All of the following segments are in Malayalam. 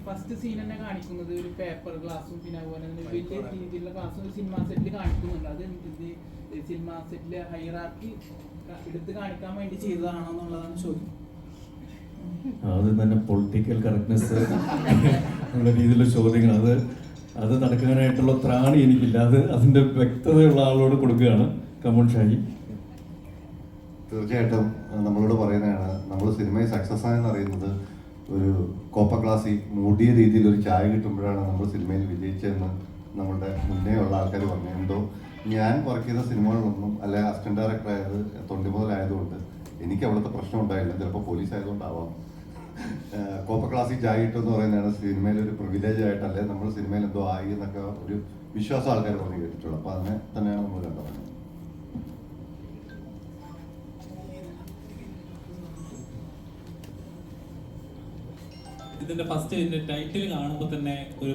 ഫസ്റ്റ് സീൻ തന്നെ കാണിക്കുന്നത് ഒരു പേപ്പർ ഗ്ലാസും പിന്നെ അതുപോലെ തന്നെ വലിയ രീതിയിലുള്ള ഗ്ലാസും ഒരു സിനിമ സെറ്റിൽ കാണിക്കുന്നുണ്ട്. അത് ഇത് സിനിമ സെറ്റിലെ ഹൈറാർക്കി എടുത്ത് കാണിക്കാൻ വേണ്ടി ചെയ്തതാണോ എന്നുള്ളതാണ് ചോദ്യം. അത് തന്നെ പൊളിറ്റിക്കൽ കറക്റ്റ്നെസ് ഉള്ള രീതിയിലുള്ള ചോദ്യങ്ങൾ, അത് നടക്കാനായിട്ടുള്ള ത്രാണി എനിക്കില്ല. അതിൻ്റെ വ്യക്തതയുള്ള ആളോട് കൊടുക്കുകയാണ്. കമോൺ ഷാജി. തീർച്ചയായിട്ടും നമ്മളോട് പറയുന്നതാണ്, നമ്മൾ സിനിമയിൽ സക്സസ് ആയെന്ന് അറിയുന്നത് ഒരു കോപ്പ ക്ലാസ്സിൽ മൂടിയ രീതിയിൽ ഒരു ചായ കിട്ടുമ്പോഴാണ് നമ്മൾ സിനിമയിൽ വിജയിച്ചതെന്ന് നമ്മളുടെ മുന്നേ ഉള്ള ആൾക്കാർ പറഞ്ഞു. എന്തോ ഞാൻ വർക്ക് ചെയ്ത സിനിമകളിലൊന്നും അല്ലെ അസിസ്റ്റന്റ് ഡയറക്ടർ ആയത് തൊണ്ടി മുതലായതുകൊണ്ട് എനിക്ക് അവിടുത്തെ പ്രശ്നം ഉണ്ടായില്ല. ചിലപ്പോൾ പോലീസ് ആയതുകൊണ്ടാവാം. കോപ്പ ക്ലാസ്സിൽ ചായ കിട്ടുമെന്ന് പറയുന്നതാണ് സിനിമയിൽ ഒരു പ്രിവിലേജ് ആയിട്ടല്ലേ നമ്മൾ സിനിമയിൽ എന്തോ ആയി എന്നൊക്കെ ഒരു വിശ്വാസം ആൾക്കാർ പറഞ്ഞു കേട്ടിട്ടുള്ളൂ. അപ്പോൾ അതിനെ തന്നെയാണ് നമ്മൾ കണ്ടത്. ഇതിന്റെ ഫസ്റ്റ് ഇതിന്റെ ടൈറ്റിൽ കാണുമ്പോൾ തന്നെ ഒരു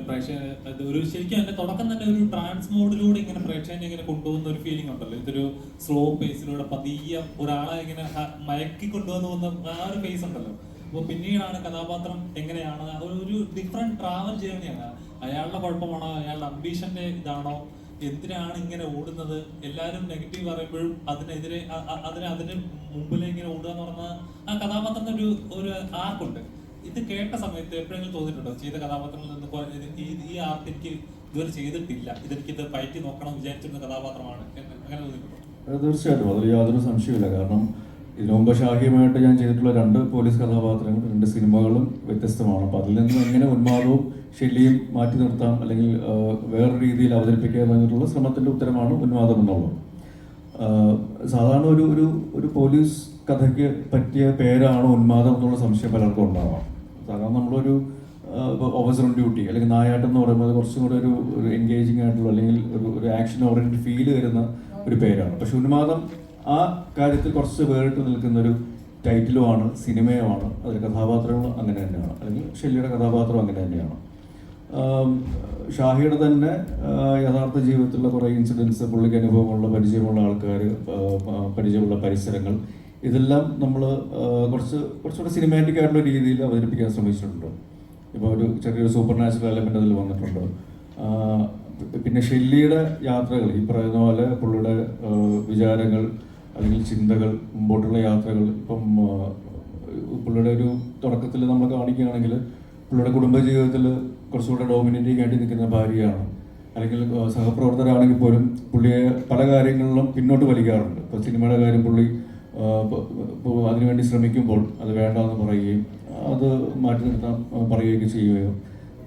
ഒരു ശരിക്കും അതിന്റെ തുടക്കം തന്നെ ഒരു ട്രാൻസ് മോഡിലൂടെ ഇങ്ങനെ പ്രേക്ഷകനെ ഇങ്ങനെ കൊണ്ടുപോകുന്ന ഒരു ഫീലിംഗ് ഉണ്ടല്ലോ. ഇതൊരു സ്ലോ പേസിലൂടെ പതിയെ ഒരാളെ ഇങ്ങനെ മയക്കി കൊണ്ടുവന്നു പോകുന്ന ആ ഒരു ഫേസ് ഉണ്ടല്ലോ. അപ്പോൾ പിന്നീടാണ് കഥാപാത്രം എങ്ങനെയാണ് അതൊരു ഡിഫറെന്റ് ട്രാവൽ ജേർണിയാണ്. അയാളുടെ കുഴപ്പമാണോ, അയാളുടെ അംബീഷന്റെ ഇതാണോ, എന്തിനാണ് ഇങ്ങനെ ഓടുന്നത്, എല്ലാവരും നെഗറ്റീവ് പറയുമ്പോഴും അതിനെതിരെ അതിന് മുമ്പിലേക്ക് ഇങ്ങനെ ഓടുക എന്ന് പറഞ്ഞാൽ ആ കഥാപാത്രത്തിന് ഒരു ആർക്കുണ്ട്. ഇത് കേട്ട സമയത്ത് എപ്പോഴെങ്കിലും തോന്നിയിട്ടുണ്ടോ ചെയ്ത കഥാപാത്രങ്ങളിൽ നിന്ന് ഈ ആർട്ട് എനിക്ക് ഇതുവരെ ചെയ്തിട്ടില്ല, ഇതെനിക്കിത് പയറ്റി നോക്കണം വിചാരിച്ചിരുന്ന കഥാപാത്രമാണ് അങ്ങനെ തോന്നിയിട്ടുണ്ടോ? തീർച്ചയായിട്ടും അതിൽ യാതൊരു സംശയമില്ല. കാരണം ഇതിനു മുമ്പ് ഷാഹിയുമായിട്ട് ഞാൻ ചെയ്തിട്ടുള്ള 2 പോലീസ് കഥാപാത്രങ്ങൾ 2 സിനിമകളും വ്യത്യസ്തമാണ്. അപ്പോൾ അതിൽ നിന്ന് എങ്ങനെ ഉന്മാദവും ശല്യവും മാറ്റി നിർത്താം, അല്ലെങ്കിൽ വേറൊരു രീതിയിൽ അവതരിപ്പിക്കുക എന്നിട്ടുള്ള ശ്രമത്തിൻ്റെ ഉത്തരമാണ് ഉന്മാദം എന്നുള്ളത്. സാധാരണ ഒരു പോലീസ് കഥയ്ക്ക് പറ്റിയ പേരാണ് ഉന്മാദം എന്നുള്ള സംശയം പലർക്കും ഉണ്ടാവാം. സാധാരണ നമ്മളൊരു ഓഫീസർ ഓൺ ഡ്യൂട്ടി അല്ലെങ്കിൽ നായാട്ടം എന്ന് പറയുമ്പോൾ കുറച്ചും കൂടെ ഒരു എൻഗേജിങ് ആയിട്ടുള്ള അല്ലെങ്കിൽ ഒരു ആക്ഷൻ ഓറിയൻറ്റഡ് ഫീൽ വരുന്ന ഒരു പേരാണ്. പക്ഷെ ഉന്മാദം ആ കാര്യത്തിൽ കുറച്ച് വേറിട്ട് നിൽക്കുന്ന ഒരു ടൈറ്റിലുമാണ്, സിനിമയുമാണ്. അതിലെ കഥാപാത്രങ്ങൾ അങ്ങനെ തന്നെയാണ്, അല്ലെങ്കിൽ ഷെല്ലിയുടെ കഥാപാത്രം അങ്ങനെ തന്നെയാണ്. ഷാഹിയുടെ തന്നെ യഥാർത്ഥ ജീവിതത്തിലുള്ള കുറേ ഇൻസിഡൻസ്, പുള്ളിക്ക് അനുഭവമുള്ള പരിചയമുള്ള ആൾക്കാർ, പരിചയമുള്ള പരിസരങ്ങൾ, ഇതെല്ലാം നമ്മൾ കുറച്ചുകൂടെ സിനിമാറ്റിക് ആയിട്ടുള്ള രീതിയിൽ അവതരിപ്പിക്കാൻ ശ്രമിച്ചിട്ടുണ്ട്. ഇപ്പോൾ ഒരു ചെറിയൊരു സൂപ്പർ നാച്ചുറൽ എലമെൻ്റ് അതിൽ വന്നിട്ടുണ്ട്. പിന്നെ ഷെല്ലിയുടെ യാത്രകൾ, ഈ പറയുന്ന പോലെ പുള്ളിയുടെ വിചാരങ്ങൾ അല്ലെങ്കിൽ ചിന്തകൾ, മുമ്പോട്ടുള്ള യാത്രകൾ, ഇപ്പം പുള്ളിയുടെ ഒരു തുടക്കത്തിൽ നമ്മൾ കാണിക്കുകയാണെങ്കിൽ പുള്ളിയുടെ കുടുംബജീവിതത്തിൽ കുറച്ചുകൂടെ ഡോമിനേറ്റിംഗ് ആയിട്ട് നിൽക്കുന്ന ഭാര്യയാണ്. അല്ലെങ്കിൽ സഹപ്രവർത്തകരാണെങ്കിൽ പോലും പുള്ളിയെ പല കാര്യങ്ങളിലും പിന്നോട്ട് വലിക്കാറുണ്ട്. ഇപ്പോൾ സിനിമയുടെ കാര്യം പുള്ളി അതിനുവേണ്ടി ശ്രമിക്കുമ്പോൾ അത് വേണ്ടാന്ന് പറയുകയും അത് മാറ്റി നിർത്താൻ പറയുകയൊക്കെ ചെയ്യുകയോ,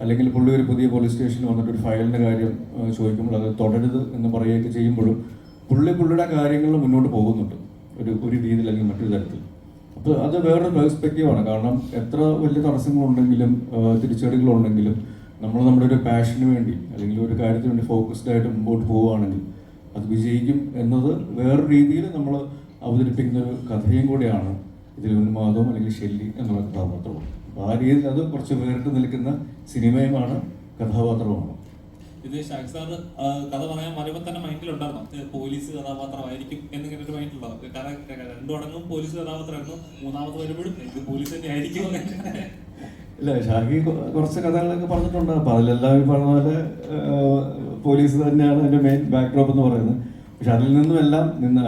അല്ലെങ്കിൽ പുള്ളി ഒരു പുതിയ പോലീസ് സ്റ്റേഷനിൽ വന്നിട്ട് ഒരു ഫയലിൻ്റെ കാര്യം ചോദിക്കുമ്പോൾ അത് തുടരുത് എന്ന് പറയുകയൊക്കെ ചെയ്യുമ്പോഴും പുള്ളിയുടെ കാര്യങ്ങളിൽ മുന്നോട്ട് പോകുന്നുണ്ട് ഒരു രീതിയിൽ അല്ലെങ്കിൽ മറ്റൊരു തരത്തിൽ. അപ്പോൾ അത് വേറൊരു പെർസ്പെക്റ്റീവാണ്. കാരണം എത്ര വലിയ തടസ്സങ്ങളുണ്ടെങ്കിലും തിരിച്ചടികളുണ്ടെങ്കിലും നമ്മൾ നമ്മുടെ ഒരു പാഷന് വേണ്ടി അല്ലെങ്കിൽ ഒരു കാര്യത്തിന് വേണ്ടി ഫോക്കസ്ഡ് ആയിട്ട് മുമ്പോട്ട് പോവുകയാണെങ്കിൽ അത് വിജയിക്കും എന്നത് വേറൊരു രീതിയിൽ നമ്മൾ അവതരിപ്പിക്കുന്ന ഒരു കഥയും കൂടിയാണ് ഇതിൽ ഉന്മാദവും അല്ലെങ്കിൽ ഷെല്ലി എന്നുള്ള കഥാപാത്രവും. അപ്പോൾ ആ രീതിയിൽ അത് കുറച്ച് വേറിട്ട് നിൽക്കുന്ന സിനിമയുമാണ്, കഥാപാത്രവുമാണ്. ഇത് ഷാഖ് സാർ കഥ പറയാൻ വരുമ്പോൾ തന്നെ മൈൻഡിലുണ്ടായിരുന്നു പോലീസ് കഥാപാത്രമായിരിക്കും എന്നിങ്ങനെ ഒരു മൈൻഡിലുണ്ടാവും. രണ്ടു അടങ്ങും പോലീസ് കഥാപാത്രമായിരുന്നു, മൂന്നാമത് വരുമ്പോഴും ഇത് പോലീസ് തന്നെ ആയിരിക്കും. ഇല്ല, ഷാഹി കുറച്ച് കഥകളൊക്കെ പറഞ്ഞിട്ടുണ്ട്. അപ്പോൾ അതിലെല്ലാം ഈ പറഞ്ഞ പോലെ പോലീസ് തന്നെയാണ് അതിൻ്റെ മെയിൻ ബാക്ക്ഡ്രോപ്പ് എന്ന് പറയുന്നത്. പക്ഷെ അതിൽ നിന്നും എല്ലാം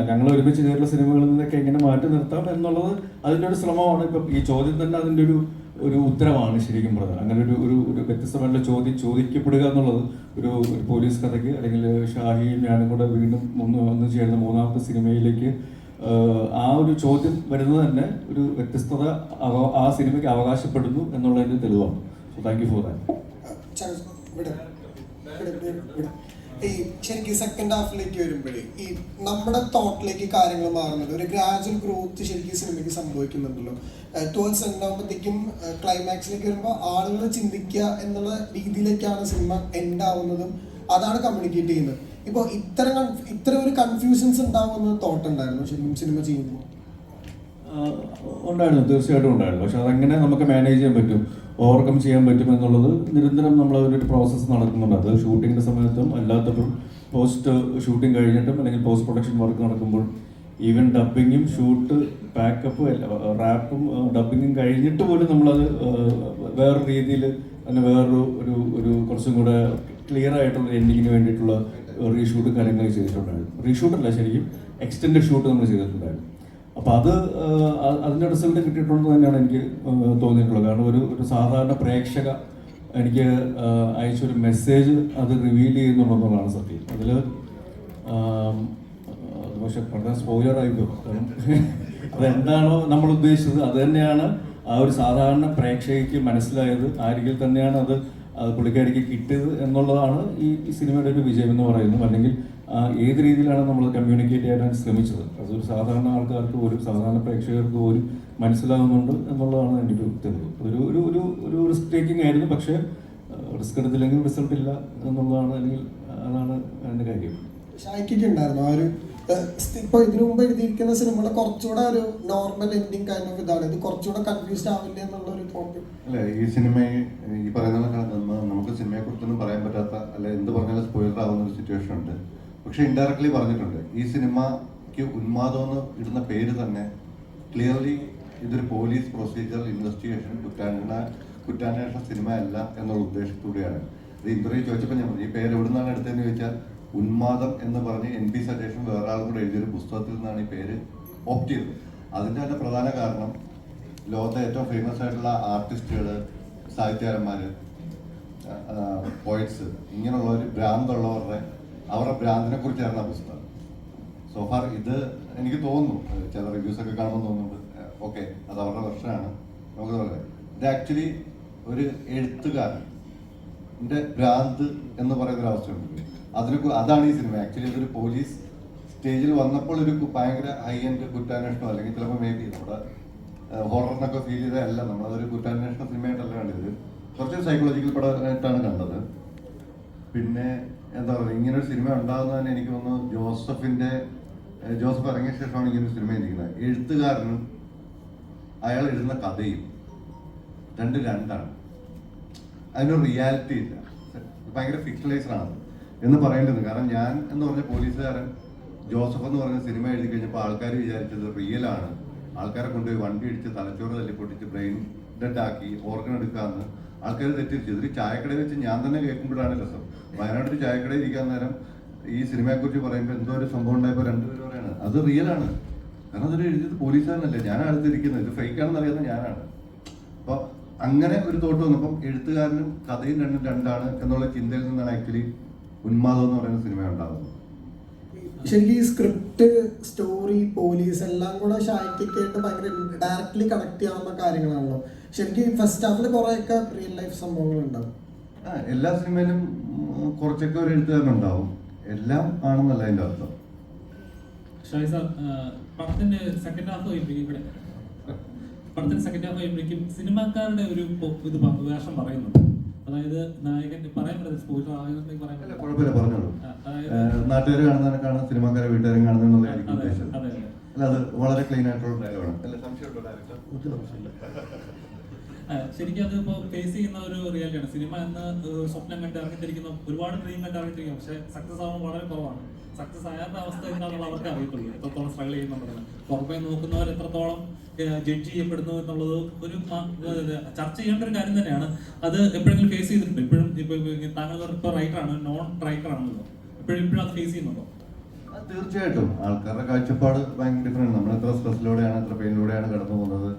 ഞങ്ങൾ ഒരുമിച്ച് ചെയ്തിട്ടുള്ള സിനിമകളിൽ നിന്നൊക്കെ എങ്ങനെ മാറ്റി നിർത്താം എന്നുള്ളത് അതിൻ്റെ ഒരു ശ്രമമാണ്. ഇപ്പം ഈ ചോദ്യം തന്നെ അതിൻ്റെ ഒരു ഉത്തരമാണ് ശരിക്കും പറഞ്ഞത്. അങ്ങനെ ഒരു വ്യത്യസ്തമായിട്ടുള്ള ചോദ്യം ചോദിക്കപ്പെടുക എന്നുള്ളത് ഒരു പോലീസ് കഥയ്ക്ക്, അല്ലെങ്കിൽ ഷാഹിയും ഞാനും കൂടെ വീണ്ടും ഒന്ന് ചേർന്ന 3ാമത്തെ സിനിമയിലേക്ക് ആ ഒരു ചോദ്യം വരുന്നത് തന്നെ ഒരു വ്യത്യസ്തത ആ സിനിമയ്ക്ക് അവകാശപ്പെടുന്നു എന്നുള്ളതിൻ്റെ തെളിവാണ്. So thank you for that. ഈ ശരിക്കും സെക്കൻഡ് ഹാഫിലേക്ക് വരുമ്പോഴേ ഈ നമ്മുടെ തോട്ടിലേക്ക് കാര്യങ്ങൾ മാറുന്നുണ്ട്, ഒരു ഗ്രാജുവൽ ഗ്രോത്ത് ശരിക്കും സിനിമയ്ക്ക് സംഭവിക്കുന്നുണ്ടല്ലോ. ടുവേർഡ്സ് എൻഡ് ആകുമ്പോഴത്തേക്കും ക്ലൈമാക്സിലേക്ക് വരുമ്പോൾ ആളുകൾ ചിന്തിക്കുക എന്നുള്ള രീതിയിലേക്കാണ് സിനിമ എൻഡ് ആവുന്നതും അതാണ് കമ്മ്യൂണിക്കേറ്റ് ചെയ്യുന്നത്. ഇപ്പോൾ ഇത്തരം ഒരു കൺഫ്യൂഷൻസ് ഉണ്ടാവുമെന്ന് തോട്ട് ഉണ്ടായിരുന്നു ശരിക്കും സിനിമ ചെയ്യുമ്പോൾ? ഉണ്ടായിരുന്നു, തീർച്ചയായിട്ടും ഉണ്ടായിരുന്നു. പക്ഷെ അതെങ്ങനെ നമുക്ക് മാനേജ് ചെയ്യാൻ പറ്റും, ഓവർകം ചെയ്യാൻ പറ്റും എന്നുള്ളത് നിരന്തരം നമ്മളൊരു പ്രോസസ്സ് നടക്കുന്നുണ്ട്. അത് ഷൂട്ടിങ്ങിൻ്റെ സമയത്തും അല്ലാത്തപ്പോൾ പോസ്റ്റ് ഷൂട്ടിംഗ് കഴിഞ്ഞിട്ടും അല്ലെങ്കിൽ പോസ്റ്റ് പ്രൊഡക്ഷൻ വർക്ക് നടക്കുമ്പോൾ ഈവൻ ഡബിങ്ങും ഷൂട്ട് പാക്കപ്പും റാപ്പും ഡബിങ്ങും കഴിഞ്ഞിട്ട് പോലും നമ്മളത് വേറൊരു രീതിയിൽ തന്നെ വേറൊരു ഒരു ഒരു കുറച്ചും കൂടെ ക്ലിയർ ആയിട്ടുള്ള എൻഡിങ്ങിന് വേണ്ടിയിട്ടുള്ള റീഷൂട്ടും കാര്യങ്ങളൊക്കെ ചെയ്തിട്ടുണ്ടായിരുന്നു. റീഷൂട്ടല്ല, ശരിക്കും എക്സ്റ്റെൻഡ് ഷൂട്ട് നമ്മൾ ചെയ്തിട്ടുണ്ടായിരുന്നു. അപ്പോൾ അതിൻ്റെ റിസൾട്ട് കിട്ടിയിട്ടുണ്ടെന്ന് തന്നെയാണ് എനിക്ക് തോന്നിയിട്ടുള്ളത്. കാരണം ഒരു സാധാരണ പ്രേക്ഷക എനിക്ക് അയച്ചൊരു മെസ്സേജ് അത് റിവീൽ ചെയ്യുന്നുണ്ടെന്നുള്ളതാണ് സത്യം. അതിൽ പക്ഷെ പറഞ്ഞാൽ സ്പോയിലറായിപ്പോ, കാരണം അതെന്താണോ നമ്മൾ ഉദ്ദേശിച്ചത് അത് തന്നെയാണ് ആ ഒരു സാധാരണ പ്രേക്ഷകയ്ക്ക് മനസ്സിലായത്. ആരെങ്കിൽ തന്നെയാണ് അത് പുള്ളിക്കാരിക്ക് കിട്ടിയത് എന്നുള്ളതാണ് ഈ സിനിമയുടെ ഒരു വിജയം എന്ന് പറയുന്നത്. അല്ലെങ്കിൽ ഏത് രീതിയിലാണ് നമ്മൾ കമ്മ്യൂണിക്കേറ്റ് ചെയ്യാൻ ശ്രമിച്ചത്, അതൊരു സാധാരണ ആൾക്കാർക്ക് പോലും സാധാരണ പ്രേക്ഷകർക്ക് പോലും മനസ്സിലാകുന്നുണ്ട് എന്നുള്ളതാണ് എൻ്റെ ഒരു തെളിവ്. ഒരു ഒരു ഒരു റിസ്ക് ടേക്കിംഗ് ആയിരുന്നു, പക്ഷേ റിസ്ക് എടുത്തില്ലെങ്കിൽ റിസൾട്ട് ഇല്ല എന്നുള്ളതാണ്, അല്ലെങ്കിൽ അതാണ് അതിൻ്റെ കാര്യം. ഷായ്ക്കുണ്ടായിരുന്നു ആ ഒരു ഇപ്പൊ ഇതിനു മുമ്പ് എഴുതിയിരിക്കുന്ന സിനിമകളെ കുറച്ചുകൂടെ ഒരു നോർമൽ എൻഡിങ് കൈൻഡ് ഓഫ് ഇതാണ്, ഇത് കുറച്ചുകൂടെ കൺഫ്യൂസ്ഡ് ആവില്ല എന്നുള്ള ഒരു തോട്ട്. അല്ല, ഈ സിനിമയെ ഈ പറയുന്ന നമുക്ക് സിനിമയെ കുറിച്ചൊന്നും പറയാൻ പറ്റാത്ത, അല്ല എന്ത് പറഞ്ഞാലും സ്പോയിലർ ആവുന്ന ഒരു സിറ്റുവേഷൻ ഉണ്ട്. പക്ഷെ ഇൻഡയറക്ട്ലി പറഞ്ഞിട്ടുണ്ട്, ഈ സിനിമയ്ക്ക് ഉന്മാദം എന്ന് ഇടുന്ന പേര് തന്നെ ക്ലിയർലി ഇതൊരു പോലീസ് പ്രൊസീജിയർ ഇൻവെസ്റ്റിഗേഷൻ കുറ്റാന്വേഷണ സിനിമ അല്ല എന്നുള്ള ഉദ്ദേശത്തോടെയാണ്. ഇത് ഇന്റർവ്യൂ ചോദിച്ചപ്പോൾ ഞാൻ പറഞ്ഞു, ഈ പേര് എവിടെ നിന്നാണ് എടുത്തതെന്ന് ചോദിച്ചാൽ ഉന്മാദം എന്ന് പറഞ്ഞ് NP സജേഷൻ വേറെ ആളും കൂടെ എഴുതിയൊരു പുസ്തകത്തിൽ നിന്നാണ് ഈ പേര് ഓപ്റ്റ് ചെയ്തത്. അതിൻ്റെ തന്നെ പ്രധാന കാരണം ലോകത്തെ ഏറ്റവും ഫേമസ് ആയിട്ടുള്ള ആർട്ടിസ്റ്റുകൾ, സാഹിത്യകാരന്മാർ, പോയിറ്റ്സ്, ഇങ്ങനെയുള്ള ഒരു ഭ്രാന്തുള്ളവരുടെ അവരുടെ ഭ്രാന്തിനെ കുറിച്ചായിരുന്നു ആ പുസ്തകം. സോഫാർ ഇത് എനിക്ക് തോന്നുന്നു, ചില റിവ്യൂസ് ഒക്കെ കാണുമ്പോൾ തോന്നുന്നുണ്ട് ഓക്കെ അത് അവരുടെ വർഷമാണ്, നമുക്ക് പറയാം. ഇത് ആക്ച്വലി ഒരു എഴുത്തുകാരൻ്റെ ഭ്രാന്ത് എന്ന് പറയുന്നൊരു അവസ്ഥയുണ്ട്. അതാണ് ഈ സിനിമ. ആക്ച്വലി ഇതൊരു പോലീസ് സ്റ്റേജിൽ വന്നപ്പോൾ ഒരു ഭയങ്കര ഹൈ എൻഡ് കുറ്റാന്വേഷണം, അല്ലെങ്കിൽ ചിലപ്പോൾ മേ ബി നമ്മുടെ ഹൊററിനൊക്കെ ഫീൽ ചെയ്തതല്ല, നമ്മളതൊരു കുറ്റാന്വേഷണ സിനിമയായിട്ടല്ല കണ്ടത്, കുറച്ച് സൈക്കോളജിക്കൽ പടമായിട്ടാണ് കണ്ടത്. പിന്നെ എന്താ പറയുക, ഇങ്ങനൊരു സിനിമ ഉണ്ടാകുന്ന തന്നെ എനിക്ക് തോന്നുന്നു ജോസഫ് ഇറങ്ങിയ ശേഷമാണ് ഇങ്ങനൊരു സിനിമ ഇരിക്കുന്നത്. എഴുത്തുകാരനും അയാൾ എഴുതുന്ന കഥയും രണ്ടാണ്, അതിനൊരു റിയാലിറ്റി ഇല്ല, ഭയങ്കര ഫിക്ഷണലൈസ്ഡ് ആണ് എന്ന് പറയേണ്ടത്. കാരണം ഞാൻ എന്ന് പറഞ്ഞ പോലീസുകാരൻ ജോസഫ് എന്ന് പറഞ്ഞ സിനിമ എഴുതി കഴിഞ്ഞപ്പോൾ ആൾക്കാർ വിചാരിച്ചത് റിയലാണ്, ആൾക്കാരെ കൊണ്ടുപോയി വണ്ടി ഇടിച്ച് തലച്ചോറ് തല്ലിപ്പൊട്ടിച്ച് ബ്രെയിൻ ഡെഡ് ആക്കി ഓർഗൻ എടുക്കാമെന്ന് ആൾക്കാർ തെറ്റിച്ചു. ഇതൊരു ചായക്കടയിൽ വെച്ച് ഞാൻ തന്നെ കേൾക്കുമ്പോഴാണ് രസം. വയനാട്ടിൽ ചായക്കടയിൽ ഇരിക്കാൻ നേരം ഈ സിനിമയെക്കുറിച്ച് പറയുമ്പോൾ എന്തോ ഒരു സംഭവം ഉണ്ടായപ്പോൾ രണ്ടുപേരും പറയാണ് അത് റിയലാണ്, കാരണം അതൊരു എഴുതിയത് പോലീസുകാരനല്ലേ, ഞാനാണ് അടുത്തിരിക്കുന്നത്, ഇത് ഫേക്കാണെന്ന് അറിയാവുന്ന ഞാനാണ്. അപ്പോൾ അങ്ങനെ ഒരു തോട്ട് വന്നപ്പം എഴുത്തുകാരനും കഥയും രണ്ടാണ് എന്നുള്ള ചിന്തയിൽ നിന്നാണ് ആക്ച്വലി ഉന്മാദം എന്ന് പറയുന്ന സിനിമ ഉണ്ടാകുന്നത്. ശരിക്കും ഈ സ്ക്രിപ്റ്റ്, സ്റ്റോറി, പോലീസ് എല്ലാം കൂടെ ഷായ്ക്കൊക്കെയായിട്ട് ഭയങ്കര ഡയറക്ട്ലി കണക്ട് ചെയ്യാവുന്ന കാര്യങ്ങളാണല്ലോ. ശരിക്കും ഫസ്റ്റ് ഹാഫിൽ കുറേയൊക്കെ റിയൽ ലൈഫ് സംഭവങ്ങളുണ്ടാവും. എല്ലാ സിനിമയിലും കുറച്ചൊക്കെ ഒരു എഴുത്തുകാരനുണ്ടാവും, എല്ലാം ആണെന്നല്ല അതിൻ്റെ അർത്ഥം. ഷായ് സാർ, പടത്തിന്റെ സെക്കൻഡ് ഹാഫ് കഴിയുമ്പോഴേക്കും സിനിമാക്കാരുടെ ഒരു ഇത് വേഷം പറയുന്നുണ്ട്. അതായത് നായകൻ പറയാൻ പറ്റുന്നത് സ്പോയിലർ ആയതുകൊണ്ട് പറയാൻ പറ്റില്ല, കുഴപ്പമില്ല പറഞ്ഞോളൂ. നാട്ടുകാർ കാണുന്നതിനേക്കാണ് സിനിമാക്കാരെ വീട്ടുകാരും കാണുന്നതെന്നുള്ളതായിരിക്കും ഉദ്ദേശം. അല്ല, അത് വളരെ ക്ലീൻ ആയിട്ടുള്ള ഡയലോഗാണ്. ശരിക്കും അത് ഇപ്പോൾ ഫേസ് ചെയ്യുന്ന ഒരു റിയാലിറ്റിയാണ്. സിനിമ എന്ന് സ്വപ്നം കണ്ട് ഇറങ്ങിത്തിരിക്കുന്ന ഒരുപാട് ഡ്രീം കണ്ട് ഇറങ്ങിത്തിരിക്കും, പക്ഷെ സക്സസ് ആവുന്നത് വളരെ കുറവാണ്. സക്സസ് ആയാത്ത അവസ്ഥ എന്താണെന്നുള്ള അവർക്ക് അറിയത്തുള്ളൂ, എത്രത്തോളം സ്ട്രഗിൾ ചെയ്യുന്നുണ്ടെന്ന്. പുറമെ നോക്കുന്നവർ എത്രത്തോളം ജഡ്ജ് ചെയ്യപ്പെടുന്നു എന്നുള്ളത് ഒരു ചർച്ച ചെയ്യേണ്ട ഒരു കാര്യം തന്നെയാണ്. അത് എപ്പോഴെങ്കിലും ഫേസ് ചെയ്തിട്ടുണ്ട്? ഇപ്പോഴും താങ്കൾ ഇപ്പോൾ റൈറ്ററാണ്, നോൺ റൈറ്ററാണല്ലോ, ഇപ്പോഴും അത് ഫേസ് ചെയ്യുന്നുണ്ടോ? തീർച്ചയായിട്ടും ആൾക്കാരുടെ കാഴ്ചപ്പാട് ഭയങ്കര ഡിഫറെന്റ്. നമ്മൾ എത്ര സ്ട്രെസ്സിലൂടെയാണ് എത്ര പെയിനിലൂടെയാണ് കടന്നു പോകുന്നത്,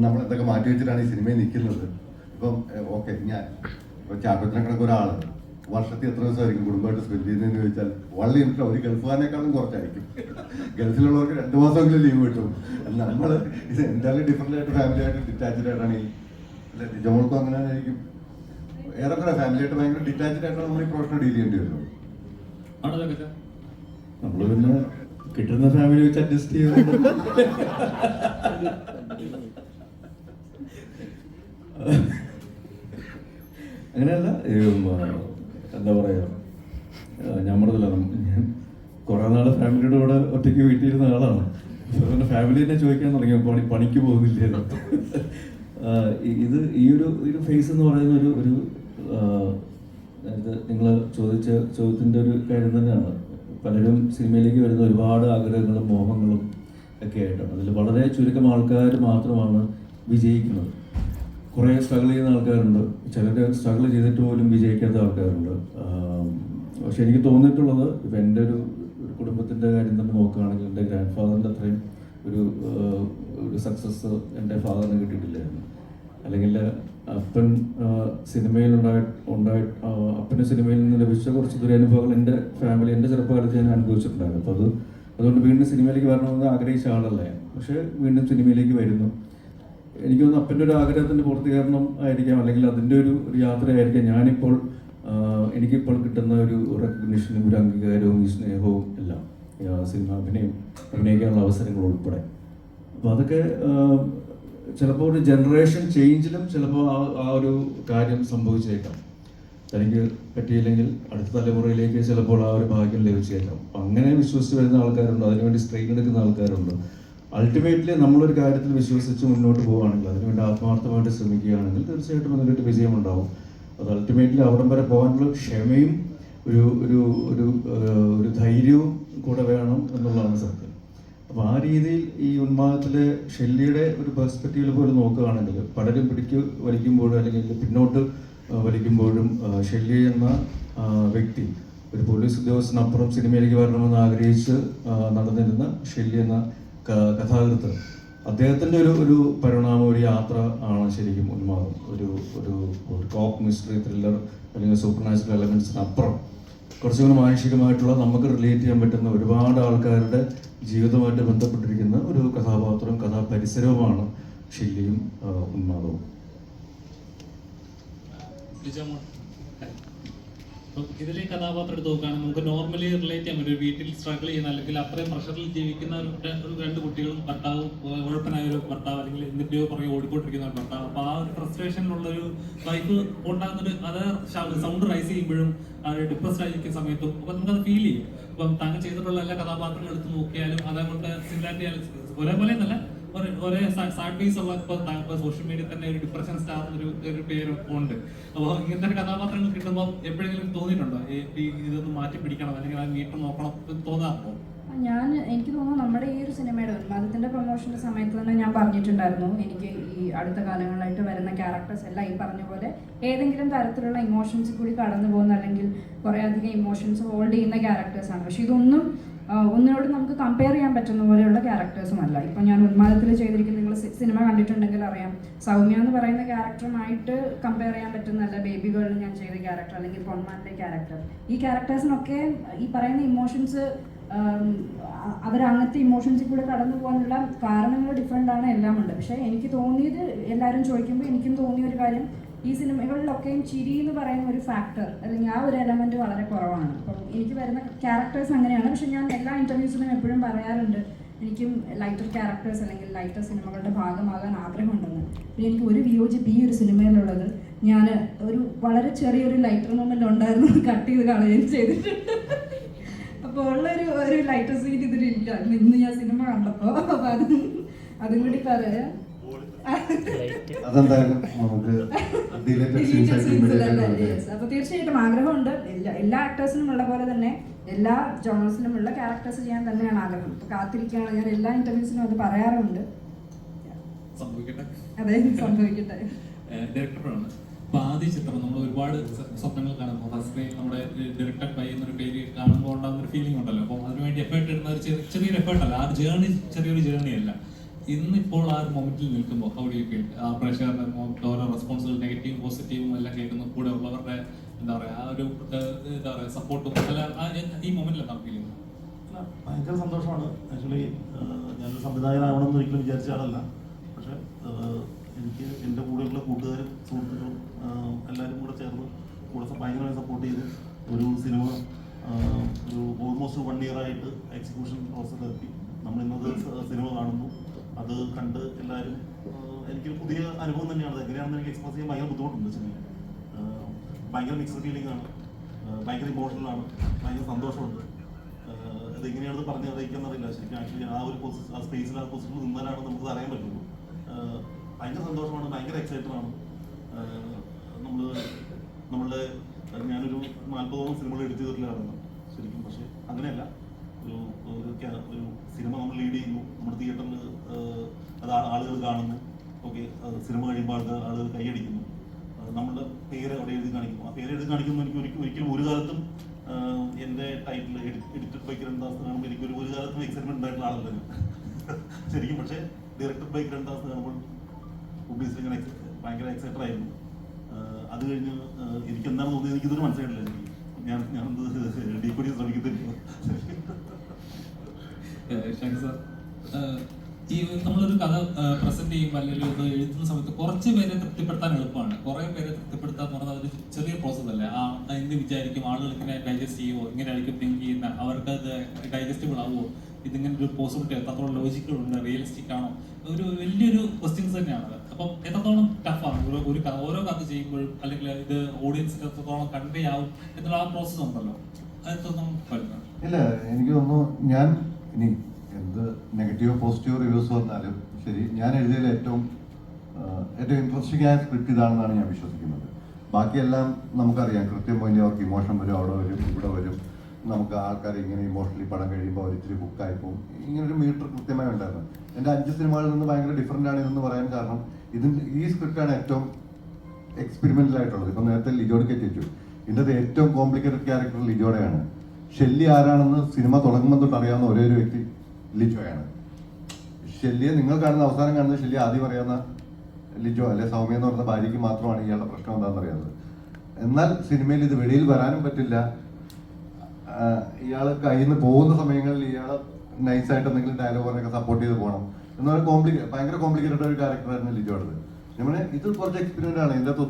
നമ്മൾ എന്തൊക്കെ മാറ്റി വെച്ചിട്ടാണ് ഈ സിനിമയിൽ നിൽക്കുന്നത്. ഇപ്പം ഓക്കെ, ഞാൻ ഇപ്പം ചാക്കോച്ചനെ കണക്ക് ഒരാൾ വർഷത്തിൽ എത്ര ദിവസമായിരിക്കും കുടുംബമായിട്ട് സ്പെൻഡ് ചെയ്യുന്നതെന്ന് ചോദിച്ചാൽ വളരെ എനിക്ക് ഒരു ഗൾഫുകാരനേക്കാളും കുറച്ചായിരിക്കും. ഗൾഫിലുള്ളവർക്ക് 2 മാസമെങ്കിലും ലീവ് കിട്ടും. നമ്മൾ ഇത് എന്തായാലും ഡിഫറെൻ്റ് ആയിട്ട് ഫാമിലി ആയിട്ട് ഡിറ്റാച്ച്ഡ് ആയിട്ടാണ് ഈ ജോൾക്കും അങ്ങനെ ആയിരിക്കും. ഏറെക്കുറെ ഫാമിലി ആയിട്ട് ഭയങ്കര ഡിറ്റാച്ച്ഡ് ആയിട്ടാണ് നമ്മൾ ഈ പ്രൊഫഷണൽ ഡീൽ ചെയ്യേണ്ടി വരുന്നത്. നമ്മൾ പിന്നെ കിട്ടുന്ന ഫാമിലി വെച്ച് അഡ്ജസ്റ്റ് ചെയ്ത് അങ്ങനെയല്ല, എന്താ പറയുക, ഞാൻ പറഞ്ഞില്ല, ഞാൻ കുറേ നാൾ ഫാമിലിയുടെ കൂടെ ഒറ്റയ്ക്ക് വീട്ടിലിരുന്ന ആളാണ്. പിന്നെ ഫാമിലി തന്നെ ചോദിക്കാൻ തുടങ്ങി പണിക്ക് പോകുന്നില്ല. ഇത് ഈ ഒരു ഫേസ് എന്ന് പറയുന്ന ഒരു നിങ്ങൾ ചോദിച്ച ചോദ്യത്തിൻ്റെ ഒരു കാര്യം തന്നെയാണ്. പലരും സിനിമയിലേക്ക് വരുന്ന ഒരുപാട് ആഗ്രഹങ്ങളും മോഹങ്ങളും ഒക്കെ ആയിട്ടാണ്. അതിൽ വളരെ ചുരുക്കം ആൾക്കാർ മാത്രമാണ് വിജയിക്കുന്നത്. കുറേ സ്ട്രഗിൾ ചെയ്യുന്ന ആൾക്കാരുണ്ട്, ചിലർ സ്ട്രഗിൾ ചെയ്തിട്ട് പോലും വിജയിക്കാത്ത ആൾക്കാരുണ്ട്. പക്ഷെ എനിക്ക് തോന്നിയിട്ടുള്ളത്, ഇപ്പം എൻ്റെ ഒരു കുടുംബത്തിൻ്റെ കാര്യം തന്നെ നോക്കുകയാണെങ്കിൽ എൻ്റെ ഗ്രാൻഡ് ഫാദറിൻ്റെ അത്രയും ഒരു സക്സസ് എൻ്റെ ഫാദറിന് കിട്ടിയിട്ടില്ലായിരുന്നു. അല്ലെങ്കിൽ അപ്പൻ സിനിമയിൽ അപ്പൻ്റെ സിനിമയിൽ നിന്ന് ലഭിച്ച കുറച്ച് ദുരനുഭവങ്ങൾ എൻ്റെ ഫാമിലി, എൻ്റെ ചെറുപ്പകാലത്ത് ഞാൻ അനുഭവിച്ചിട്ടുണ്ടായിരുന്നു. അപ്പോൾ അതുകൊണ്ട് വീണ്ടും സിനിമയിലേക്ക് വരണമെന്ന് ആഗ്രഹിച്ച ആളല്ലേ, പക്ഷേ വീണ്ടും സിനിമയിലേക്ക് വരുന്നു. എനിക്ക് തോന്നുന്നു അപ്പൻ്റെ ഒരു ആഗ്രഹത്തിൻ്റെ പൂർത്തീകരണം ആയിരിക്കാം, അല്ലെങ്കിൽ അതിൻ്റെ ഒരു യാത്രയായിരിക്കാം ഞാനിപ്പോൾ എനിക്കിപ്പോൾ കിട്ടുന്ന ഒരു റെക്കഗ്നിഷനും ഒരു അംഗീകാരവും ഈ സ്നേഹവും എല്ലാം, സിനിമ അഭിനയിക്കാനുള്ള അവസരങ്ങൾ ഉൾപ്പെടെ. അപ്പോൾ അതൊക്കെ ചിലപ്പോൾ ഒരു ജനറേഷൻ ചേഞ്ചിലും ചിലപ്പോൾ ആ ഒരു കാര്യം സംഭവിച്ചേക്കാം. തനിക്ക് പറ്റിയില്ലെങ്കിൽ അടുത്ത തലമുറയിലേക്ക് ചിലപ്പോൾ ആ ഒരു ഭാഗ്യം ലഭിച്ചേക്കാം. അങ്ങനെ വിശ്വസിച്ച് വരുന്ന ആൾക്കാരുണ്ട്, അതിനുവേണ്ടി സ്ട്രെയിൻ എടുക്കുന്ന ആൾക്കാരുണ്ട്. അൾട്ടിമേറ്റ്ലി നമ്മളൊരു കാര്യത്തിൽ വിശ്വസിച്ച് മുന്നോട്ട് പോവുകയാണെങ്കിൽ, അതിനുവേണ്ടി ആത്മാർത്ഥമായിട്ട് ശ്രമിക്കുകയാണെങ്കിൽ തീർച്ചയായിട്ടും അതിനൊരു വിജയമുണ്ടാവും. അത് അൾട്ടിമേറ്റ്ലി അവിടം വരെ പോകാനുള്ള ക്ഷമയും ഒരു ധൈര്യവും കൂടെ വേണം എന്നുള്ളതാണ് സത്യം. അപ്പോൾ ആ രീതിയിൽ ഈ ഉന്മാദത്തിലെ ഷെല്ലിയുടെ ഒരു പെർസ്പെക്റ്റീവിൽ പോലും നോക്കുകയാണെങ്കിൽ, പലരും വലിക്കുമ്പോഴും അല്ലെങ്കിൽ പിന്നോട്ട് വലിക്കുമ്പോഴും ഷെല്ലി എന്ന വ്യക്തി ഒരു പോലീസ് ഉദ്യോഗസ്ഥനപ്പുറം സിനിമയിലേക്ക് വരണമെന്ന് ആഗ്രഹിച്ച് നടന്നിരുന്ന ഷെല്ലി എന്ന കഥാകൃത്ത്, അദ്ദേഹത്തിൻ്റെ ഒരു പരിണാമം, ഒരു യാത്ര ആണ് ശരിക്കും ഉന്മാദം. ഒരു ടോപ്പ് മിസ്റ്ററി ത്രില്ലർ അല്ലെങ്കിൽ സൂപ്പർ നാച്ചുറൽ എലമെൻറ്റ്സിനപ്പുറം കുറച്ചുകൂടി മാനുഷികമായിട്ടുള്ള നമുക്ക് റിലേറ്റ് ചെയ്യാൻ പറ്റുന്ന ഒരുപാട് ആൾക്കാരുടെ ജീവിതവുമായിട്ട് ബന്ധപ്പെട്ടിരിക്കുന്ന ഒരു കഥാപാത്രം, കഥാപരിസരവുമാണ് ഷെല്ലിയും ഉന്മാദവും. ഇതിലെ കഥാപാത്രം എടുത്ത് നോക്കുകയാണെങ്കിൽ നമുക്ക് നോർമലി റിലേറ്റ് ചെയ്യാൻ പറ്റും. ഒരു വീട്ടിൽ സ്ട്രഗിൾ ചെയ്യുന്ന അല്ലെങ്കിൽ അത്രയും പ്രഷറിൽ ജീവിക്കുന്ന ഒരു രണ്ട് കുട്ടികളും ഭർത്താവും, ഉഴപ്പനായ ഒരു ഭർത്താവ് അല്ലെങ്കിൽ എന്തിൻ്റെയോ പുറകെ ഓടിക്കൊണ്ടിരിക്കുന്ന ഒരു ഭർത്താവ്. അപ്പോൾ ആ ഒരു ഫ്രസ്ട്രേഷനിലുള്ളൊരു വൈഫ് ഉണ്ടാകുന്നൊരു അത് സൗണ്ട് റൈസ് ചെയ്യുമ്പോഴും ഡിപ്രസ്ഡ് ആയിരിക്കുന്ന സമയത്തും അപ്പോൾ നമുക്കത് ഫീൽ ചെയ്യും. അപ്പം താങ്കൾ ചെയ്തിട്ടുള്ള എല്ലാ കഥാപാത്രങ്ങളും എടുത്ത് നോക്കിയാലും അതേപോലത്തെ സിമിലാരിറ്റി ഒരേപോലെ എന്നല്ല, ഒരേ സാഡ് ഫേസ് ഉള്ള ഇപ്പോൾ സോഷ്യൽ മീഡിയ തന്നെ ഒരു ഡിപ്രഷൻ സ്റ്റാർ ഒരു പേര് ഉണ്ട്. അപ്പോൾ ഇങ്ങനത്തെ കഥാപാത്രങ്ങൾ കിട്ടുമ്പോൾ എപ്പോഴെങ്കിലും തോന്നിയിട്ടുണ്ടോ ഇതൊന്ന് മാറ്റി പിടിക്കണം അല്ലെങ്കിൽ അത് വീട്ടിൽ നോക്കണം തോന്നാറുണ്ടോ? എനിക്ക് തോന്നുന്നു നമ്മുടെ ഈ ഒരു സിനിമയുടെ ഉന്മാദത്തിന്റെ പ്രൊമോഷന്റെ സമയത്ത് തന്നെ ഞാൻ പറഞ്ഞിട്ടുണ്ടായിരുന്നു, എനിക്ക് ഈ അടുത്ത കാലങ്ങളായിട്ട് വരുന്ന ക്യാരക്ടേഴ്സ് എല്ലാം ഈ പറഞ്ഞ പോലെ ഏതെങ്കിലും തരത്തിലുള്ള ഇമോഷൻസ് കൂടി കടന്നു പോകുന്ന അല്ലെങ്കിൽ കുറേ അധികം ഇമോഷൻസ് ഹോൾഡ് ചെയ്യുന്ന ക്യാരക്ടേഴ്സാണ്. പക്ഷെ ഇതൊന്നും ഒന്നിനോട് നമുക്ക് കമ്പയർ ചെയ്യാൻ പറ്റുന്ന പോലെയുള്ള ക്യാരക്ടേഴ്സും അല്ല. ഇപ്പം ഞാൻ ഉന്മാദത്തിൽ ചെയ്തിരിക്കുന്ന, നിങ്ങൾ സിനിമ കണ്ടിട്ടുണ്ടെങ്കിൽ അറിയാം, സൗമ്യ എന്ന് പറയുന്ന ക്യാരക്ടറുമായിട്ട് കമ്പയർ ചെയ്യാൻ പറ്റുന്നതല്ല ബേബി ഗേളിൽ ഞാൻ ചെയ്ത ക്യാരക്ടർ അല്ലെങ്കിൽ പൊന്മാന്റെ ക്യാരക്ടർ. ഈ ക്യാരക്ടേഴ്സിനൊക്കെ ഈ പറയുന്ന ഇമോഷൻസ് അവരങ്ങനത്തെ ഇമോഷൻസിൽ കൂടെ കടന്നു പോകാനുള്ള കാരണങ്ങൾ ഡിഫറെൻ്റ് ആണ്, എല്ലാം ഉണ്ട്. പക്ഷേ എനിക്ക് തോന്നിയത്, എല്ലാവരും ചോദിക്കുമ്പോൾ എനിക്കും തോന്നിയ ഒരു കാര്യം, ഈ സിനിമകളിലൊക്കെയും ചിരി എന്ന് പറയുന്ന ഒരു ഫാക്ടർ അല്ലെങ്കിൽ ആ ഒരു എലമെന്റ് വളരെ കുറവാണ്. അപ്പം എനിക്ക് വരുന്ന ക്യാരക്ടേഴ്സ് അങ്ങനെയാണ്. പക്ഷെ ഞാൻ എല്ലാ ഇന്റർവ്യൂസിലും എപ്പോഴും പറയാറുണ്ട്, എനിക്കും ലൈറ്റർ ക്യാരക്ടേഴ്സ് അല്ലെങ്കിൽ ലൈറ്റർ സിനിമകളുടെ ഭാഗമാകാൻ ആഗ്രഹമുണ്ടെന്ന്. പിന്നെ എനിക്ക് ഒരു വിയോജിപ്പ് ഈ ഒരു സിനിമയിലുള്ളത്, ഞാൻ ഒരു വളരെ ചെറിയൊരു ലൈറ്റർ മൊമെന്റ് ഉണ്ടായിരുന്നു, കട്ട് ചെയ്ത് കളയുകയും ചെയ്തിട്ടുണ്ട്. അപ്പോൾ ഉള്ളൊരു ലൈറ്റർ സീൻ ഇതിലില്ല ഇന്ന് ഞാൻ സിനിമ കണ്ടപ്പോൾ. അപ്പം അതും കൂടി പറയാം. അപ്പൊ തീർച്ചയായിട്ടും ആഗ്രഹമുണ്ട്. എല്ലാ ആക്ടേഴ്സിനും ഉള്ള പോലെ തന്നെ എല്ലാ ജോണേഴ്സിനും ഉള്ള ക്യാരക്ടേഴ്സ് ചെയ്യാൻ തന്നെയാണ് ആഗ്രഹം. അപ്പൊ കാത്തിരിക്കുകയാണ്. ഞാൻ എല്ലാ ഇന്റർവ്യൂസിനും അത് പറയാറുണ്ട്. അതെ, സംഭവിക്കട്ടെ. ഡയറക്ടറാണ്. അപ്പൊ ആദ്യ ചിത്രം നമ്മൾ ഒരുപാട് സ്വപ്നങ്ങൾ കാണുമ്പോൾ ഫസ്റ്റ് നമ്മുടെ ഡയറക്ടഡ് ബൈ എന്നൊരു പേര് കാണുമ്പോൾ ഉണ്ടാകുന്ന ഒരു ഫീലിംഗ് ഉണ്ടല്ലോ. അപ്പോൾ അതിനുവേണ്ടി എഫേർട്ട് ഇടുന്ന ഒരു ചെറിയൊരു എഫേർട്ട് അല്ല, ആ ജേർണി ചെറിയൊരു ജേർണി അല്ല. ഇന്നിപ്പോൾ ആ ഒരു മൊമെന്റിൽ നിൽക്കുമ്പോൾ ഹൗ ഡു യു ഫീൽ? ആ പ്രഷറിന്റെ ഓരോ റെസ്പോൺസുകൾ നെഗറ്റീവും പോസിറ്റീവും എല്ലാം കേൾക്കുന്ന കൂടെ ഉള്ളവരുടെ എന്താ പറയുക ആ ഒരു സപ്പോർട്ടും അല്ല ഈ മൊമെന്റിൽ എന്താ ഫീൽ ചെയ്യുന്നത്? ഭയങ്കര സന്തോഷമാണ്. ആക്ച്വലി ഞാനൊരു സംവിധായകനാവണമെന്ന് ഒരിക്കലും വിചാരിച്ച ആളല്ല. പക്ഷെ എനിക്ക് എൻ്റെ കൂടെയുള്ള കൂട്ടുകാരും സുഹൃത്തുക്കളും എല്ലാവരും കൂടെ ചേർന്ന് ഭയങ്കരമായി സപ്പോർട്ട് ചെയ്ത് ഒരു സിനിമ ഒരു ഓൾമോസ്റ്റ് 1 year ആയിട്ട് എക്സിക്യൂഷൻ പ്രോസസ്സിലെത്തി. നമ്മൾ ഇന്നത്തെ സിനിമ കാണുന്നു, അത് കണ്ട് എല്ലാവരും എനിക്കൊരു പുതിയ അനുഭവം തന്നെയാണ്. എങ്ങനെയാണെന്ന് എനിക്ക് എക്സ്പ്രസ് ചെയ്യാൻ ഭയങ്കര ബുദ്ധിമുട്ടുണ്ട്. സിനിമ ഭയങ്കര മിക്സ്ഡ് ഫീലിംഗ് ആണ്, ഭയങ്കര ഇമോഷണലാണ്, ഭയങ്കര സന്തോഷമുണ്ട്. ഇതെങ്ങനെയാണെന്ന് പറഞ്ഞ് അറിയിക്കാന്നറിയില്ല. ശരിക്കും ആക്ച്വലി ആ ഒരു ആ സ്പേസിൽ ആ പൊസിഷനിൽ നിന്നാലാണ് നമുക്ക് അറിയാൻ പറ്റുള്ളൂ. ഭയങ്കര സന്തോഷമാണ്, ഭയങ്കര എക്സൈറ്റഡ് ആണ്. ഞാനൊരു 40ഓളം സിനിമകൾ എഡിറ്റ് ചെയ്തിട്ടില്ല ശരിക്കും. പക്ഷെ അങ്ങനെയല്ല, ഒരു സിനിമ നമ്മൾ ലീഡ് ചെയ്യുന്നു, നമ്മുടെ തിയേറ്ററിൽ അത് ആളുകൾ കാണുന്നു, ഓക്കെ, സിനിമ കഴിയുമ്പോൾ ആളുകൾ കൈയടിക്കുന്നു, നമ്മളുടെ പേര് അവിടെ എഴുതി കാണിക്കുന്നു. ആ പേര് എഴുതി കാണിക്കുമ്പോൾ എനിക്ക് ഒരിക്കലും ഒരു കാലത്തും എൻ്റെ ടൈറ്റിൽ എഡിറ്റഡ് ബൈ കിരൺദാസ് കാണുമ്പോൾ എനിക്ക് ഒരു കാലത്തും എക്സൈറ്റ്മെന്റ് ഉണ്ടായിട്ടുള്ള ആളല്ല ശരിക്കും. പക്ഷേ ഡയറക്ടഡ് ബൈ കിരൺദാസ് കാണുമ്പോൾ ഒബ്വിയസ്ലി ഇങ്ങനെ ഭയങ്കര എക്സൈറ്റഡ് ആയിരുന്നു. അത് കഴിഞ്ഞ് എനിക്ക് എന്താണ് തോന്നിയത് എനിക്കിതൊരു മനസ്സിലായിട്ടില്ല. ഞാൻ ഡീക്കോടി ശ്രമിക്കുന്നില്ല. ഈ നമ്മളൊരു കഥ പ്രസന്റ് ചെയ്യുമ്പോൾ അല്ലെങ്കിൽ ഇത് എഴുതുന്ന സമയത്ത് കുറച്ച് പേരെ തൃപ്തിപ്പെടുത്താൻ എളുപ്പമാണ്. കുറെ പേരെ തൃപ്തിപ്പെടുത്താൻ എന്ന് പറഞ്ഞാൽ അതൊരു ചെറിയ പ്രോസസ് അല്ലേ. എന്ത് വിചാരിക്കും ആളുകൾ, ഇങ്ങനെ ഡൈജസ്റ്റ് ചെയ്യുമോ, ഇങ്ങനെ ആയിരിക്കും തിങ്ക് ചെയ്യുന്ന, അവർക്ക് അത് ഡൈജസ്റ്റബിൾ ആവുമോ, ഇതിങ്ങനെ ഒരു പോസിബിലിറ്റി എത്രത്തോളം ലോജിക്കൽ ഉണ്ട്, റിയലിസ്റ്റിക് ആണോ, ഒരു വലിയൊരു ക്വസ്റ്റ്യൻസ് തന്നെയാണത്. അപ്പം എത്രത്തോളം ടഫാണ് ഓരോ കഥ ചെയ്യുമ്പോഴും, അല്ലെങ്കിൽ ഇത് ഓഡിയൻസിന് എത്രത്തോളം കൺവേ ആവും എന്നുള്ള ആ പ്രോസസ്സ് ഉണ്ടല്ലോ, അതെത്രത്തോളം പറയുന്നത്? ഇല്ല, എനിക്ക് തോന്നുന്നു ഞാൻ ഇനി എന്ത് നെഗറ്റീവോ പോസിറ്റീവോ റിവ്യൂസ് വന്നാലും ശരി, ഞാൻ എഴുതിയതിൽ ഏറ്റവും ഇൻട്രസ്റ്റിംഗ് ആയ സ്ക്രിപ്റ്റ് ഇതാണെന്നാണ് ഞാൻ വിശ്വസിക്കുന്നത്. ബാക്കിയെല്ലാം നമുക്കറിയാം, കൃത്യം പോയിന്റ് അവർക്ക് ഇമോഷൻ വരും, അവിടെ വരും, ഇവിടെ വരും. നമുക്ക് ആൾക്കാർ ഇങ്ങനെ ഇമോഷണലി പടം കഴിയുമ്പോൾ അവർ ഇച്ചിരി ബുക്കായി പോകും. ഇങ്ങനൊരു മീറ്റർ കൃത്യമായി ഉണ്ടായിരുന്നു. എൻ്റെ 5 സിനിമകളിൽ നിന്ന് ഭയങ്കര ഡിഫറൻ്റ് ആണ് ഇതെന്ന് പറയാൻ കാരണം ഈ സ്ക്രിപ്റ്റാണ് ഏറ്റവും എക്സ്പെരിമെൻ്റൽ ആയിട്ടുള്ളത്. ഇപ്പം നേരത്തെ ലിജോയ്ക്ക് എത്തിച്ചു, ഇതിൻ്റെ ഏറ്റവും കോംപ്ലിക്കേറ്റഡ് ക്യാരക്ടർ ലിജോയുടെയാണ്. ഷെല്ലി ആരാണെന്ന് സിനിമ തുടങ്ങുമ്പോൾ തൊട്ട് അറിയാവുന്ന ഒരേ ഒരു വ്യക്തി ലിജോയാണ്. ഷെല്ലിയെ നിങ്ങൾ കാണുന്ന അവസാനം കാണുന്ന ഷെല്ലി ആദ്യം അറിയാവുന്ന ലിജോ അല്ലെ സൗമ്യ എന്ന് പറഞ്ഞ ഭാര്യയ്ക്ക് മാത്രമാണ് ഇയാളുടെ പ്രശ്നം എന്താണെന്ന് അറിയാവുന്നത്. എന്നാൽ സിനിമയിൽ ഇത് വെളിയിൽ വരാനും പറ്റില്ല. ഇയാൾ കയ്യിൽ നിന്ന് പോകുന്ന സമയങ്ങളിൽ ഇയാൾ നൈസായിട്ട് എന്തെങ്കിലും ഡയലോഗ് പറഞ്ഞൊക്കെ സപ്പോർട്ട് ചെയ്ത് പോകണം എന്നൊരു ഭയങ്കര കോംപ്ലിക്കേറ്റഡ് ഒരു ക്യാരക്ടറായിരുന്നു ലിജോയുടേത്. നമ്മൾ ഇത് കുറച്ച് എക്സ്പീരിയൻസ് ആണ്. ഇതിൻ്റെ അകത്ത്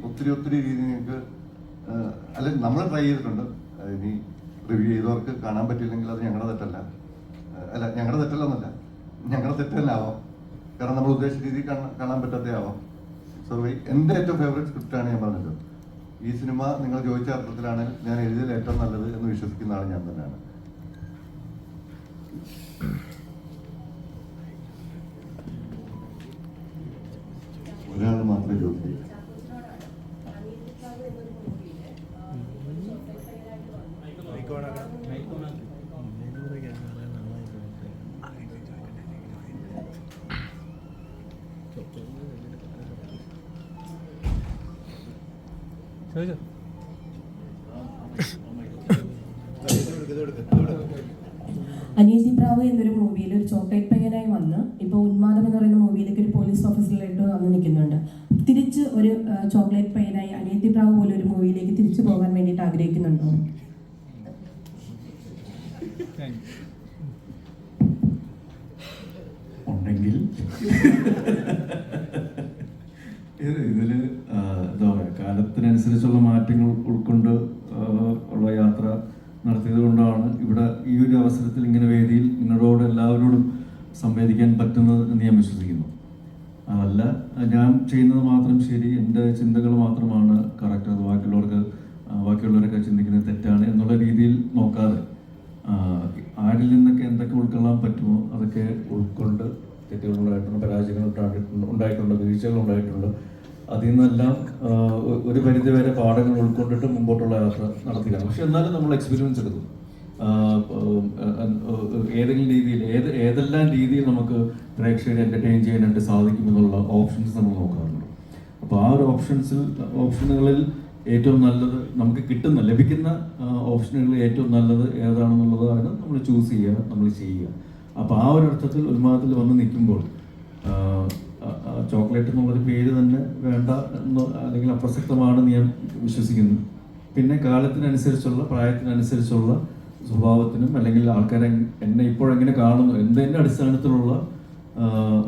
ഒത്തിരി രീതി നിങ്ങൾക്ക് അല്ല നമ്മൾ ട്രൈ ചെയ്തിട്ടുണ്ട്. ഇനി റിവ്യൂ ചെയ്തവർക്ക് കാണാൻ പറ്റിയില്ലെങ്കിൽ അത് ഞങ്ങളുടെ തെറ്റല്ല, ഞങ്ങളുടെ തെറ്റല്ലെന്നല്ല, ഞങ്ങളുടെ തെറ്റല്ല ആവാം. കാരണം നമ്മൾ ഉദ്ദേശിച്ച രീതിയിൽ കാണാൻ പറ്റാത്ത ആവാം. സോ എൻ്റെ ഏറ്റവും ഫേവറേറ്റ് സ്ക്രിപ്റ്റാണ് ഞാൻ പറഞ്ഞത്. ഈ സിനിമ നിങ്ങൾ ചോദിച്ച അർത്ഥത്തിലാണ് ഞാൻ എഴുതിയതിൽ ഏറ്റവും നല്ലത് എന്ന് വിശ്വസിക്കുന്ന ആൾ ഞാൻ തന്നെയാണ്. ഒരാൾ മാത്രമേ ചോദിക്കൂ. അനിയത്തി പ്രാവ് എന്നൊരു മൂവിയിൽ ഒരു ചോക്ലേറ്റ് പയ്യനായി വന്ന് ഇപ്പോൾ ഉന്മാദം എന്ന് പറയുന്ന മൂവിയിലേക്ക് ഒരു പോലീസ് ഓഫീസറായിട്ട് വന്ന് നിൽക്കുന്നുണ്ട്. തിരിച്ച് ഒരു ചോക്ലേറ്റ് പയ്യനായി അനിയത്തി പ്രാവ് പോലെ ഒരു മൂവിയിലേക്ക് തിരിച്ചു പോകാൻ വേണ്ടിയിട്ട് ആഗ്രഹിക്കുന്നുണ്ടോ? ഉണ്ടെങ്കിൽ ഇതില് എന്താ പറയുക, കാലത്തിനനുസരിച്ചുള്ള മാറ്റങ്ങൾ ഉൾക്കൊണ്ട് ഉള്ള യാത്ര നടത്തിയത് കൊണ്ടാണ് ഇവിടെ ഈ ഒരു അവസരത്തിൽ ഇങ്ങനെ വേദിയിൽ നിങ്ങളോട് എല്ലാവരോടും സംവേദിക്കാൻ പറ്റുന്നത് എന്ന് ഞാൻ വിശ്വസിക്കുന്നു. അതല്ല ഞാൻ ചെയ്യുന്നത് മാത്രം ശരി, എൻ്റെ ചിന്തകൾ മാത്രമാണ് കറക്റ്റ്, അത് ബാക്കിയുള്ളവരൊക്കെ ചിന്തിക്കുന്നത് തെറ്റാണ് എന്നുള്ള രീതിയിൽ നോക്കാതെ ആരിൽ നിന്നൊക്കെ എന്തൊക്കെ ഉൾക്കൊള്ളാൻ പറ്റുമോ അതൊക്കെ ഉൾക്കൊണ്ട് തെറ്റുകളുണ്ടായിട്ടുണ്ട്, പരാജയങ്ങൾ ഉണ്ടായിട്ടുണ്ട്, വീഴ്ചകൾ ഉണ്ടായിട്ടുണ്ട്. അതിൽ നിന്നെല്ലാം ഒരു പരിധിവരെ പാഠങ്ങൾ ഉൾക്കൊണ്ടിട്ട് മുമ്പോട്ടുള്ള യാത്ര നടത്തുകയാണ്. പക്ഷെ എന്നാലും നമ്മൾ എക്സ്പീരിയൻസ് എടുക്കും. ഏതെങ്കിലും രീതിയിൽ ഏതെല്ലാം രീതിയിൽ നമുക്ക് പ്രേക്ഷകരെ എൻ്റർടൈൻ ചെയ്യാനായിട്ട് സാധിക്കുമെന്നുള്ള ഓപ്ഷൻസ് നമ്മൾ നോക്കാറുണ്ട്. അപ്പോൾ ആ ഒരു ഓപ്ഷനുകളിൽ ഏറ്റവും നല്ലത് നമുക്ക് ലഭിക്കുന്ന ഓപ്ഷനുകളിൽ ഏറ്റവും നല്ലത് ഏതാണെന്നുള്ളതാണ് നമ്മൾ ചൂസ് ചെയ്യുക, നമ്മൾ ചെയ്യുക. അപ്പോൾ ആ ഒരു അർത്ഥത്തിൽ ഉന്മാദത്തിൽ വന്ന് നിൽക്കുമ്പോൾ ചോക്ലേറ്റ് എന്നുള്ളൊരു പേര് തന്നെ വേണ്ട എന്ന് അല്ലെങ്കിൽ അപ്രസക്തമാണെന്ന് ഞാൻ വിശ്വസിക്കുന്നു. പിന്നെ കാലത്തിനനുസരിച്ചുള്ള പ്രായത്തിനനുസരിച്ചുള്ള സ്വഭാവത്തിനും അല്ലെങ്കിൽ ആൾക്കാരെ എന്നെ ഇപ്പോഴെങ്ങനെ കാണുന്നു എന്നതിൻ്റെ അടിസ്ഥാനത്തിലുള്ള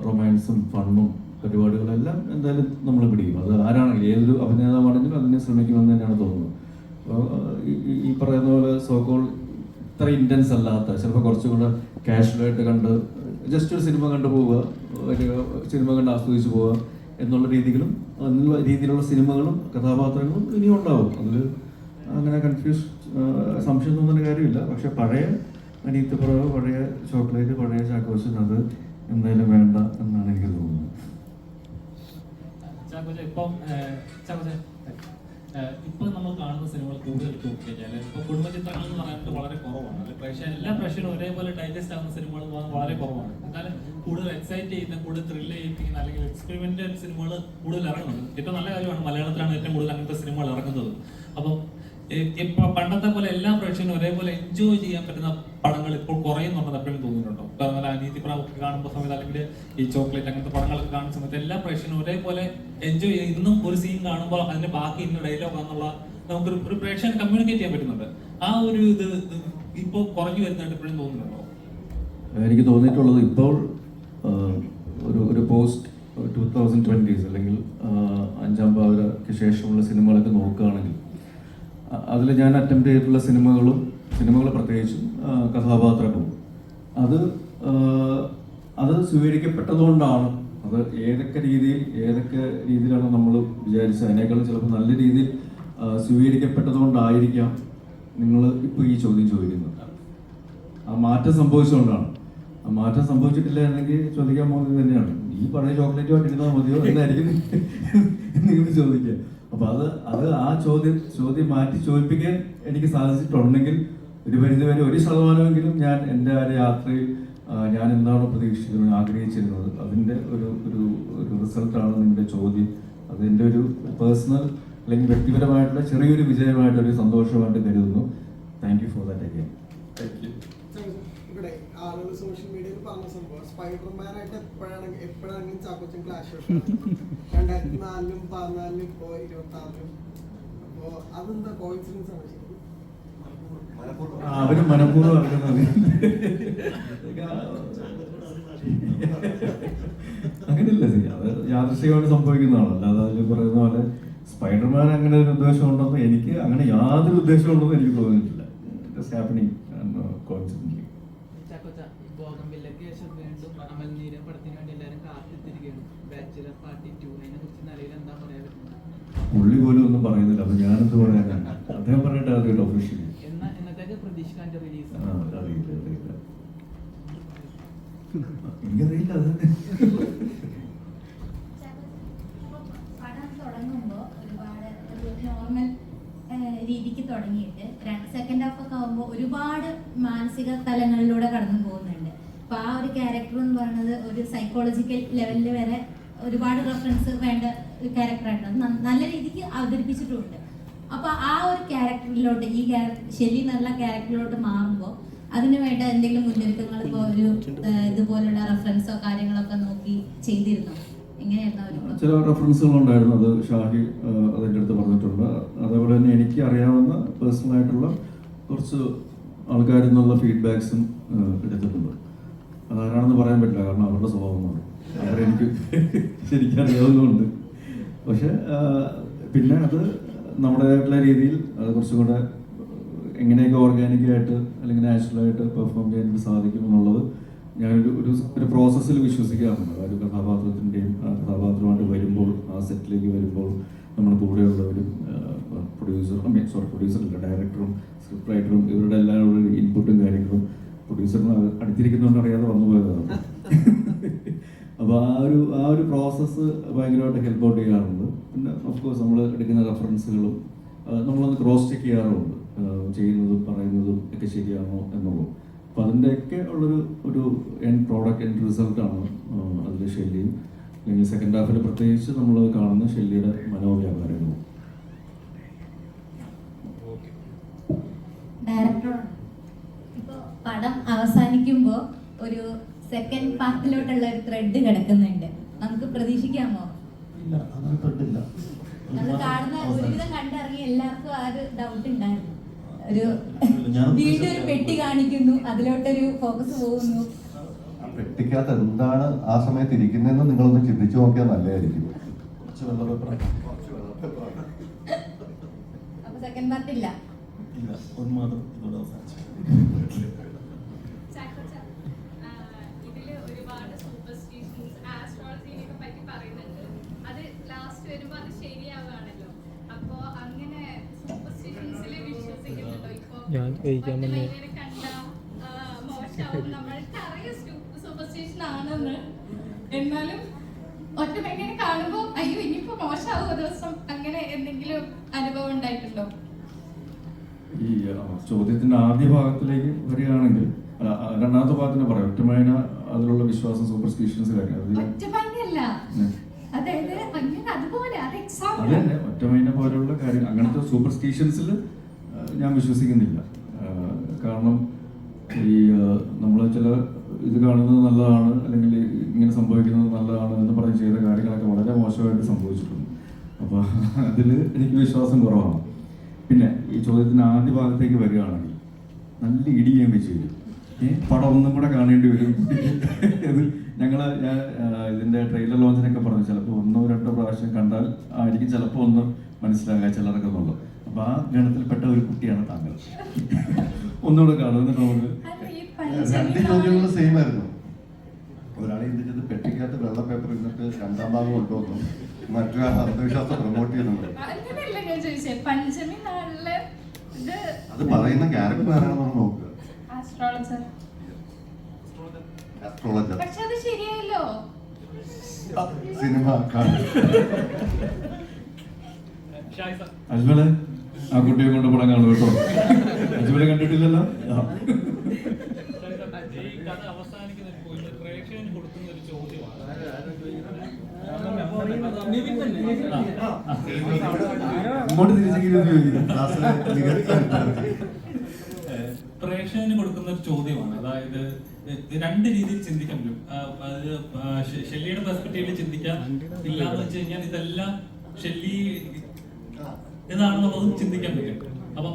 റൊമാൻസും ഫണ്ണും പരിപാടികളെല്ലാം എന്തായാലും നമ്മൾ പിടിക്കും. അത് ആരാണെങ്കിലും ഏതൊരു അഭിനേതാവാണെങ്കിലും അതിനെ ശ്രമിക്കുമെന്ന് തന്നെയാണ് തോന്നുന്നത്. ഈ പറയുന്ന പോലെ സോക്കോൾ ഇത്ര ഇൻറ്റൻസ് അല്ലാത്ത, ചിലപ്പോൾ കുറച്ചുകൂടെ കാഷ്വലായിട്ട് കണ്ട് ജസ്റ്റ് ഒരു സിനിമ കണ്ടു പോവുക, ഒരു സിനിമ കണ്ട് ആസ്വദിച്ച് പോവുക എന്നുള്ള രീതിയിലുള്ള സിനിമകളും കഥാപാത്രങ്ങളും ഇനിയും ഉണ്ടാവും. അതിൽ അങ്ങനെ സംശയം തോന്നുന്ന കാര്യമില്ല. പക്ഷെ പഴയ അനിയത്തിപ്പുറവ്, പഴയ ചോക്ലേറ്റ്, പഴയ ചാക്കോച്ചൻ അത് എന്തായാലും വേണ്ട എന്നാണ് എനിക്ക് തോന്നുന്നത്. ഇപ്പൊ നമ്മൾ കാണുന്ന സിനിമകൾ കൂടുതൽ നോക്കിക്കഴിഞ്ഞാൽ ഇപ്പൊ കുടുംബചിത്രങ്ങൾ എന്ന് പറയുന്നത് വളരെ കുറവാണ്. എല്ലാ പ്രേക്ഷകരും ഒരേപോലെ ഡൈജസ്റ്റ് ആവുന്ന സിനിമകൾ വളരെ കുറവാണ്. എന്നാലും കൂടുതൽ എക്സൈറ്റ് ചെയ്യുന്ന, കൂടുതൽ ത്രില്ല് ചെയ്യിപ്പിക്കുന്ന അല്ലെങ്കിൽ എക്സ്പെരിമെന്റൽ സിനിമകൾ കൂടുതൽ ഇറങ്ങുന്നുണ്ട്. ഏറ്റവും നല്ല കാര്യമാണ്, മലയാളത്തിലാണ് ഏറ്റവും കൂടുതൽ അങ്ങനത്തെ സിനിമകൾ ഇറങ്ങുന്നത്. അപ്പം ഇപ്പൊ പണ്ടത്തെ പോലെ എല്ലാ പ്രേക്ഷകരും ഒരേപോലെ എൻജോയ് ചെയ്യാൻ പറ്റുന്ന പടങ്ങൾ ഇപ്പോൾ കുറയുന്നുണ്ടെന്ന് എപ്പോഴും തോന്നുന്നുണ്ടോ? ഇപ്പൊ അനീതിപ്രാവ് ഒക്കെ കാണുമ്പോൾ സമയത്ത് അല്ലെങ്കിൽ ഈ ചോക്ലേറ്റ് അങ്ങനത്തെ പടങ്ങളൊക്കെ കാണുന്ന സമയത്ത് എല്ലാ പ്രേക്ഷകരും ഒരേപോലെ എൻജോയ് ചെയ്ത് ഇന്നും ഒരു സീൻ കാണുമ്പോൾ അതിന്റെ ബാക്കി ഇന്ന് ഡയലോഗ് എന്നുള്ള നമുക്കൊരു പ്രേക്ഷകൻ കമ്മ്യൂണിക്കേറ്റ് ചെയ്യാൻ പറ്റുന്നുണ്ട്. ആ ഒരു ഇത് ഇപ്പോൾ കുറഞ്ഞു വരുന്നതായിട്ട് എപ്പോഴും തോന്നുന്നുണ്ടോ? എനിക്ക് തോന്നിയിട്ടുള്ളത് ഇപ്പോൾ ഒരു പോസ്റ്റ് 2020s അല്ലെങ്കിൽ 5ാം പാതിരയ്ക്ക് ശേഷമുള്ള സിനിമകളൊക്കെ നോക്കുകയാണെങ്കിൽ അതിൽ ഞാൻ അറ്റംപ്റ്റ് ചെയ്തിട്ടുള്ള സിനിമകൾ പ്രത്യേകിച്ചും കഥാപാത്രങ്ങളും അത് സ്വീകരിക്കപ്പെട്ടതുകൊണ്ടാണ്. അത് ഏതൊക്കെ രീതിയിലാണ് നമ്മൾ വിചാരിച്ചത് അതിനേക്കാളും ചിലപ്പോൾ നല്ല രീതിയിൽ സ്വീകരിക്കപ്പെട്ടതുകൊണ്ടായിരിക്കാം നിങ്ങൾ ഇപ്പോൾ ഈ ചോദ്യം ചോദിക്കുന്നത്. ആ മാറ്റം സംഭവിച്ചുകൊണ്ടാണ്. ആ മാറ്റം സംഭവിച്ചിട്ടില്ലായിരുന്നെങ്കിൽ ചോദിക്കാൻ പോകുന്നത് തന്നെയാണ്, ഈ പഴയ ചോക്ലേറ്റുമായിട്ട് ഇരുന്നാൽ മതിയോ എന്നായിരിക്കും നിങ്ങൾ ചോദിക്കുക. അപ്പൊ അത് ആ ചോദ്യം മാറ്റി ചോദിപ്പിക്കാൻ എനിക്ക് സാധിച്ചിട്ടുണ്ടെങ്കിൽ ഒരു പരിധിവരെ 1% ഞാൻ എൻ്റെ ആ യാത്രയിൽ ഞാൻ എന്താണോ പ്രതീക്ഷിച്ചിരുന്നത്, ആഗ്രഹിച്ചിരുന്നത്, അതിൻ്റെ ഒരു റിസൾട്ടാണ് നിങ്ങളുടെ ചോദ്യം. അതിൻ്റെ ഒരു പേഴ്സണൽ അല്ലെങ്കിൽ വ്യക്തിപരമായിട്ടുള്ള ചെറിയൊരു വിജയമായിട്ടൊരു സന്തോഷമായിട്ട് കരുതുന്നു. Thank you for that again. ഇവിടെ ആളുകൾ സോഷ്യൽ മീഡിയയിൽ പറഞ്ഞ സംഭവം സ്പൈഡർമാനായിട്ട് എപ്പോഴാണെങ്കിലും ചാക്കോച്ചൻ ക്ലാഷ് 2004-ലും 2014-ലും ഇപ്പോൾ 2026-ലും. അപ്പോ അതെന്താ കോയിൻസിഡൻസ് ആണ് ശരിക്കും? അവര് മനഃപൂർവ്വം ഇറങ്ങുന്നത് അങ്ങനെയല്ല, അത് യാദൃശ്ചികമായിട്ട് സംഭവിക്കുന്നതാണ്. അല്ലാതെ അതിൽ പറയുന്ന പോലെ സ്പൈഡർമാൻ അങ്ങനെ ഒരു ഉദ്ദേശം ഉണ്ടെന്ന് എനിക്ക് അങ്ങനെ യാതൊരു ഉദ്ദേശം ഉണ്ടെന്ന് എനിക്ക് തോന്നിയിട്ടില്ല. Just happening coincidentally. ബോഗൻവില്ലയ്ക്ക് ശേഷം വീണ്ടും അമൽനീര പടത്തിന് വേണ്ടി എല്ലാവരും കാത്തിരിക്കുകയാണ്. ബാച്ചിലർ പാർട്ടി 2 അതിനെ കുറിച്ച് നിലയിൽ എന്താ പറയാ പറ്റുന്നത്? പുള്ളി പോലും ഒന്നും പറയുന്നില്ല, അപ്പൊ ഞാനെന്ത് പറയാനാണ്? അദ്ദേഹം പറയട്ടെ അറിയില്ല ഒഫീഷ്യലി. എന്നതൊക്കെ പ്രതീക്ഷിക്കാൻ റിലീസ് അറിയില്ല എനിക്കറിയില്ല. അത് പടം തുടങ്ങുമ്പോൾ ഒരുപാട് നോർമൽ രീതിക്ക് തുടങ്ങിയിട്ട് സെക്കൻഡ് ഹാഫ് ഒക്കെ ആകുമ്പോൾ ഒരുപാട് മാനസിക തലങ്ങളിലൂടെ കടന്നു പോകുന്നുണ്ട്. അപ്പൊ ആ ഒരു ക്യാരക്ടർ എന്ന് പറയുന്നത് ഒരു സൈക്കോളജിക്കൽ ലെവലിൽ വരെ ഒരുപാട് റെഫറൻസ് വേണ്ട ഒരു ക്യാരക്ടറായിട്ട് നല്ല രീതിക്ക് അവതരിപ്പിച്ചിട്ടുണ്ട്. അപ്പൊ ആ ഒരു ക്യാരക്ടറിലോട്ട് ഈ ശരി എന്നുള്ള ക്യാരക്ടറിലോട്ട് മാറുമ്പോൾ അതിന് വേണ്ട എന്തെങ്കിലും മുന്നൊരുക്കങ്ങൾ ഇപ്പോൾ ഒരു ഇതുപോലുള്ള റെഫറൻസോ കാര്യങ്ങളൊക്കെ നോക്കി ചെയ്തിരുന്നോ? എങ്ങനെയായിരുന്നു? ചില റെഫറൻസുകൾ ഉണ്ടായിരുന്നു, അത് ഷാഹി അതിൻ്റെ അടുത്ത് പറഞ്ഞിട്ടുണ്ട്. അതേപോലെ തന്നെ എനിക്ക് അറിയാവുന്ന പേഴ്സണലായിട്ടുള്ള കുറച്ച് ആൾക്കാരിൽ നിന്നുള്ള ഫീഡ്ബാക്സും എടുത്തിട്ടുണ്ട്. അതാരാണെന്ന് പറയാൻ പറ്റില്ല, കാരണം അവരുടെ സ്വഭാവമാണ്, അവരെനിക്ക് ശരിക്കും അറിയാവുന്നതുകൊണ്ട്. പക്ഷെ പിന്നെ അത് നമ്മുടേതായിട്ടുള്ള രീതിയിൽ അത് കുറച്ചും കൂടെ എങ്ങനെയൊക്കെ ഓർഗാനിക്കായിട്ട് അല്ലെങ്കിൽ നാച്ചുറലായിട്ട് പെർഫോം ചെയ്യാൻ എനിക്ക് സാധിക്കും എന്നുള്ളത് ഞാനൊരു പ്രോസസ്സിൽ വിശ്വസിക്കാറുണ്ട്. ആ ഒരു കഥാപാത്രത്തിൻ്റെയും ആ കഥാപാത്രമായിട്ട് വരുമ്പോൾ, ആ സെറ്റിലേക്ക് വരുമ്പോൾ നമ്മുടെ കൂടെയുള്ളവരും പ്രൊഡ്യൂസറില്ല, ഡയറക്ടറും സ്ക്രിപ്റ്റ് റൈറ്ററും ഇവരുടെ എല്ലാവരുടെ ഇൻപുട്ടും കാര്യങ്ങളും പ്രൊഡ്യൂസറിന് അടുത്തിരിക്കുന്നതുകൊണ്ട് അറിയാതെ വന്നു പോയതാണ്. അപ്പോൾ ആ ഒരു പ്രോസസ്സ് ഭയങ്കരമായിട്ട് ഹെൽപ്പ് ഔട്ട് ചെയ്യാറുണ്ട്. പിന്നെ ഓഫ്കോഴ്സ് നമ്മൾ എടുക്കുന്ന റെഫറൻസുകളും നമ്മളൊന്ന് ക്രോസ് ചെക്ക് ചെയ്യാറുമുണ്ട്, ചെയ്യുന്നതും പറയുന്നതും ഒക്കെ ശരിയാണോ എന്നുള്ളത്. അപ്പം അതിൻ്റെയൊക്കെ ഒരു എൻഡ് പ്രോഡക്റ്റ്, എൻഡ് റിസൾട്ടാണ് അതിൽ ഷെല്ലിയും അല്ലെങ്കിൽ സെക്കൻഡ് ഹാഫിൽ പ്രത്യേകിച്ച് നമ്മൾ കാണുന്ന ഷെല്ലിയുടെ മനോവ്യാപാരങ്ങളും. ഡയറക്ടറാണ് ഇപ്പോൾ പടം അവസാനിക്കുമ്പോൾ ഒരു സെക്കൻഡ് പാർട്ടിലോട്ടുള്ള ഒരു ത്രെഡ് കിടക്കുന്നുണ്ട്, നമുക്ക് പ്രതീക്ഷിക്കാമോ? ഇല്ല, അങ്ങനെ ത്രെഡില്ല. നമ്മൾ കാണുന്ന ഒരുവിധം കണ്ടിറങ്ങി എല്ലാവർക്കും ആ ഒരു ഡൗട്ട് ഉണ്ടായിരുന്നു. ഒരു വീണ്ടും ഒരു പെട്ടി കാണിക്കുന്നു, അതിലോട്ടൊരു ഫോക്കസ് പോകുന്നു. പെട്ടിക്കകത്ത് എന്താണ് ആ സമയത്ത് ഇരിക്കുന്നതെന്ന് നിങ്ങളൊന്ന് ചിന്തിച്ചു നോക്കിയാൽ നല്ലതായിരിക്കും. അപ്പൊ സെക്കൻഡ് പാർട്ട് ഇല്ല. ഇതില് ഒരുപാട് സൂപ്പർസ്റ്റിഷൻസ് ആസ്ട്രോളജിനെയൊക്കെ പറ്റി പറയുന്നുണ്ട്. അത് ലാസ്റ്റ് വരുമ്പോ അത് ശരിയാവുകയാണല്ലോ. അപ്പോ അങ്ങനെ സൂപ്പർസ്റ്റിഷൻസിൽ വിശ്വസിക്കുന്നുണ്ടോ? ഇപ്പൊ കണ്ട മോശമാവും, നമ്മൾക്കറിയാം സൂപ്പർസ്റ്റിഷൻ ആണെന്ന്, എന്നാലും ഒറ്റ പെണ്ണിനെ കാണുമ്പോ അയ്യോ ഇനിയിപ്പോ മോശമാവും ദിവസം, അങ്ങനെ എന്തെങ്കിലും അനുഭവം അനുഭവം ഉണ്ടായിട്ടുണ്ടോ? ഈ ചോദ്യത്തിന്റെ ആദ്യ ഭാഗത്തിലേക്ക് വരികയാണെങ്കിൽ രണ്ടാമത്തെ ഭാഗത്തിന് പറയാം. ഒറ്റമേന അതിലുള്ള വിശ്വാസം, സൂപ്പർസ്റ്റിഷ്യൻസ് കാര്യം ഒറ്റമൈനല്ല, അതായത് അങ്ങനെ അതുപോലെ അത് അത് എക്സാമ്പിൾ. തന്നെ ഒറ്റമൈന പോലുള്ള കാര്യം, അങ്ങനത്തെ സൂപ്പർസ്റ്റിഷ്യൻസിൽ ഞാൻ വിശ്വസിക്കുന്നില്ല. കാരണം ഈ നമ്മൾ ചില ഇത് കാണുന്നത് നല്ലതാണ്, അല്ലെങ്കിൽ ഇങ്ങനെ സംഭവിക്കുന്നത് നല്ലതാണ് എന്ന് പറഞ്ഞ് ചെയ്ത കാര്യങ്ങളൊക്കെ വളരെ മോശമായിട്ട് സംഭവിച്ചിട്ടുണ്ട്. അപ്പോൾ അതിൽ എനിക്ക് വിശ്വാസം കുറവാണ്. പിന്നെ ഈ ചോദ്യത്തിന് ആദ്യ ഭാഗത്തേക്ക് വരികയാണെങ്കിൽ നല്ല ഇടിയും വെച്ച് പടം ഒന്നും കൂടെ കാണേണ്ടി വരും. ഇത് ഞാൻ ഇതിൻ്റെ ട്രെയിലർ ലോഞ്ചിനൊക്കെ പറഞ്ഞു, ചിലപ്പോൾ 1-2 പ്രാവശ്യം കണ്ടാൽ ആയിരിക്കും ചിലപ്പോൾ ഒന്ന് മനസ്സിലാകുക ചിലർക്ക് എന്നുള്ളത്. അപ്പോൾ ആ ഗണത്തിൽപ്പെട്ട ഒരു കുട്ടിയാണ് താങ്കൾ. ഒന്നുകൂടെ കാണുന്നത് നമുക്ക് രണ്ട് ചോദ്യങ്ങളും സെയിം ആയിരുന്നു. ഒരാളെ ചിന്തിച്ചത് പെട്ടിക്കകത്ത് വെള്ള പേപ്പർ ഇന്നിട്ട് രണ്ടാം ഭാഗം കൊണ്ടുവന്നു, മറ്റൊരാൾ അന്ധവിശ്വാസം പ്രൊമോട്ട് ചെയ്യുന്നുണ്ട്. അങ്ങനെയല്ല ഞാൻ ചോദിച്ചേ, പഞ്ചമി നാളില് ഇത് അത് പറയുന്ന ക്യാരക്ടർ ആരാണെന്ന് നോക്കുക. ആസ്ട്രോളജർ. ആസ്ട്രോളജർ. പക്ഷെ അത് ശരിയായല്ലോ. സിനിമ കാണും. അജ്മലെ ആ കുട്ടിയെ കൊണ്ട് പടം കാണും കേട്ടോ. അജ്മലെ കണ്ടിട്ടില്ലല്ലോ. ഇങ്ങോട്ട് പ്രേക്ഷകന് കൊടുക്കുന്ന ഒരു ചോദ്യമാണ്. അതായത് രണ്ട് രീതിയിൽ ചിന്തിക്കാൻ പറ്റും. ഷെല്ലിയുടെ പെർസ്പെക്റ്റീവിൽ ചിന്തിക്കാൻ ഇല്ലാന്ന് വെച്ച് കഴിഞ്ഞാൽ ഇതെല്ലാം ഷെല്ലി എന്നാണെന്നുള്ളതും ചിന്തിക്കാൻ പറ്റും. അപ്പം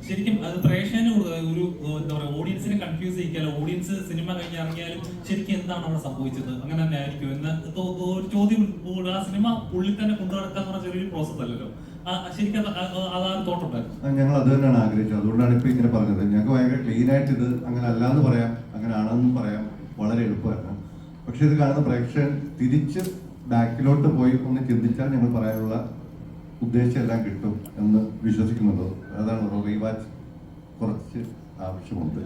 ശരിക്കും അത് പ്രേക്ഷകന് ഒരു എന്താ പറയുക, ഓഡിയൻസിനെ കൺഫ്യൂസ് ചെയ്യിക്കാലോ. ഓഡിയൻസ് സിനിമ കഴിഞ്ഞ് ഇറങ്ങിയാലും ശരിക്കും എന്താണ് അവിടെ സംഭവിച്ചത്, അങ്ങനെ തന്നെ ആയിരിക്കും എന്ന് ഒരു ചോദ്യം. ആ സിനിമ ഉള്ളിൽ തന്നെ കൊണ്ടു നടക്കാന്ന് പറഞ്ഞ ചെറിയൊരു പ്രോസസ് അല്ലല്ലോ. ശരിക്കും അതാണ് തോട്ടുണ്ടായിരുന്നു. ഞങ്ങൾ അത് തന്നെയാണ് ആഗ്രഹിച്ചത്. അതുകൊണ്ടാണ് ഇപ്പൊ ഇങ്ങനെ പറഞ്ഞത്. ഞങ്ങൾക്ക് ഭയങ്കര ക്ലീൻ ആയിട്ട് ഇത് അങ്ങനെ അല്ലാന്ന് പറയാം, അങ്ങനെ ആണെന്നും പറയാം, വളരെ എളുപ്പമായിരുന്നു. പക്ഷെ ഇത് കാണുന്ന പ്രേക്ഷകൻ തിരിച്ച് ബാക്കിലോട്ട് പോയി ഒന്ന് ചിന്തിച്ചാൽ ഞങ്ങൾ പറയാനുള്ള ഉദ്ദേശം എല്ലാം കിട്ടും എന്ന് വിശ്വസിക്കുന്നുണ്ടോ? അതാണ് റീവാച്ച് കുറച്ച് ആവശ്യമുണ്ട്.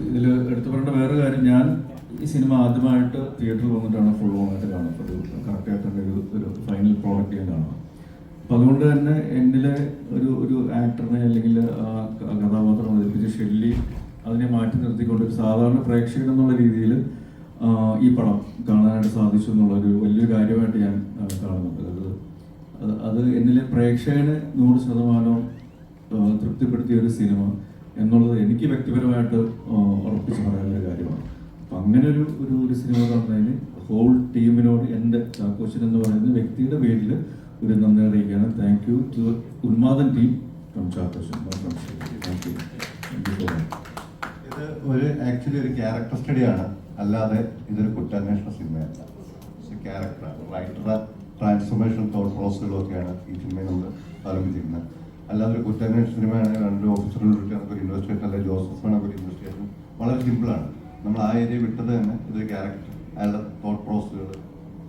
ഇതിൽ എടുത്തു പറയേണ്ട വേറെ കാര്യം, ഞാൻ ഈ സിനിമ ആദ്യമായിട്ട് തിയേറ്ററിൽ വന്നിട്ടാണ് ഫുൾ ഓണായിട്ട് കാണുന്നത്. ഒരു കറക്റ്റായിട്ട് ഒരു ഫൈനൽ പ്രോഡക്റ്റ് ഞാൻ കാണുന്നത്. അപ്പം അതുകൊണ്ട് തന്നെ എന്നിലെ ഒരു ആക്ടറിനെ അല്ലെങ്കിൽ ആ കഥാപാത്രം അവതരിപ്പിച്ച ഷെല്ലി അതിനെ മാറ്റി നിർത്തിക്കൊണ്ട് ഒരു സാധാരണ പ്രേക്ഷകൻ എന്നുള്ള രീതിയിൽ ഈ പടം കാണാനായിട്ട് സാധിച്ചു എന്നുള്ളൊരു വലിയൊരു കാര്യമായിട്ട് ഞാൻ കാണുന്നുണ്ട്. അത് എന്നിലെ പ്രേക്ഷകന് 100% തൃപ്തിപ്പെടുത്തിയ ഒരു സിനിമ എന്നുള്ളത് എനിക്ക് വ്യക്തിപരമായിട്ട് ഉറപ്പിച്ച് പറയാനുള്ള കാര്യമാണ്. അപ്പം അങ്ങനെ ഒരു സിനിമ കാണുന്നതിന് ഹോൾ ടീമിനോട് എൻ്റെ ചാക്കോച്ചൻ എന്ന് പറയുന്ന വ്യക്തിയുടെ പേരിൽ ഒരു നന്ദി അറിയിക്കുകയാണ്. Thank you to Unmadan team from Chackochan. Thank you. ഇത് ആക്ച്വലി ഒരു ക്യാരക്ടർ സ്റ്റഡിയാണ്, അല്ലാതെ ഇതൊരു കുറ്റാന്വേഷണ സിനിമയല്ല. ക്യാരക്ടറാണ്, റൈറ്ററുടെ ട്രാൻസ്ഫോർമേഷൻ തോട്ട് പ്രോസസ്സുകളും ഒക്കെയാണ് ഈ സിനിമയിൽ നമ്മൾ ആരംഭിച്ചിരിക്കുന്നത്. അല്ലാതെ ഒരു കുറ്റാന്വേഷണ സിനിമയാണെങ്കിൽ 2 ഓഫീസറുകൾക്ക് ഒരു ഇൻവെസ്റ്റിഗേഷൻ, അല്ലെങ്കിൽ ജോസഫ് ആണെങ്കിൽ ഒരു ഇൻവെസ്റ്റിഗേഷൻ, വളരെ സിമ്പിളാണ്. നമ്മൾ ആ ഏരിയ വിട്ടത് തന്നെ ഇതൊരു ക്യാരക്ടർ, അയാളുടെ തോട്ട് പ്രോസസ്സുകൾ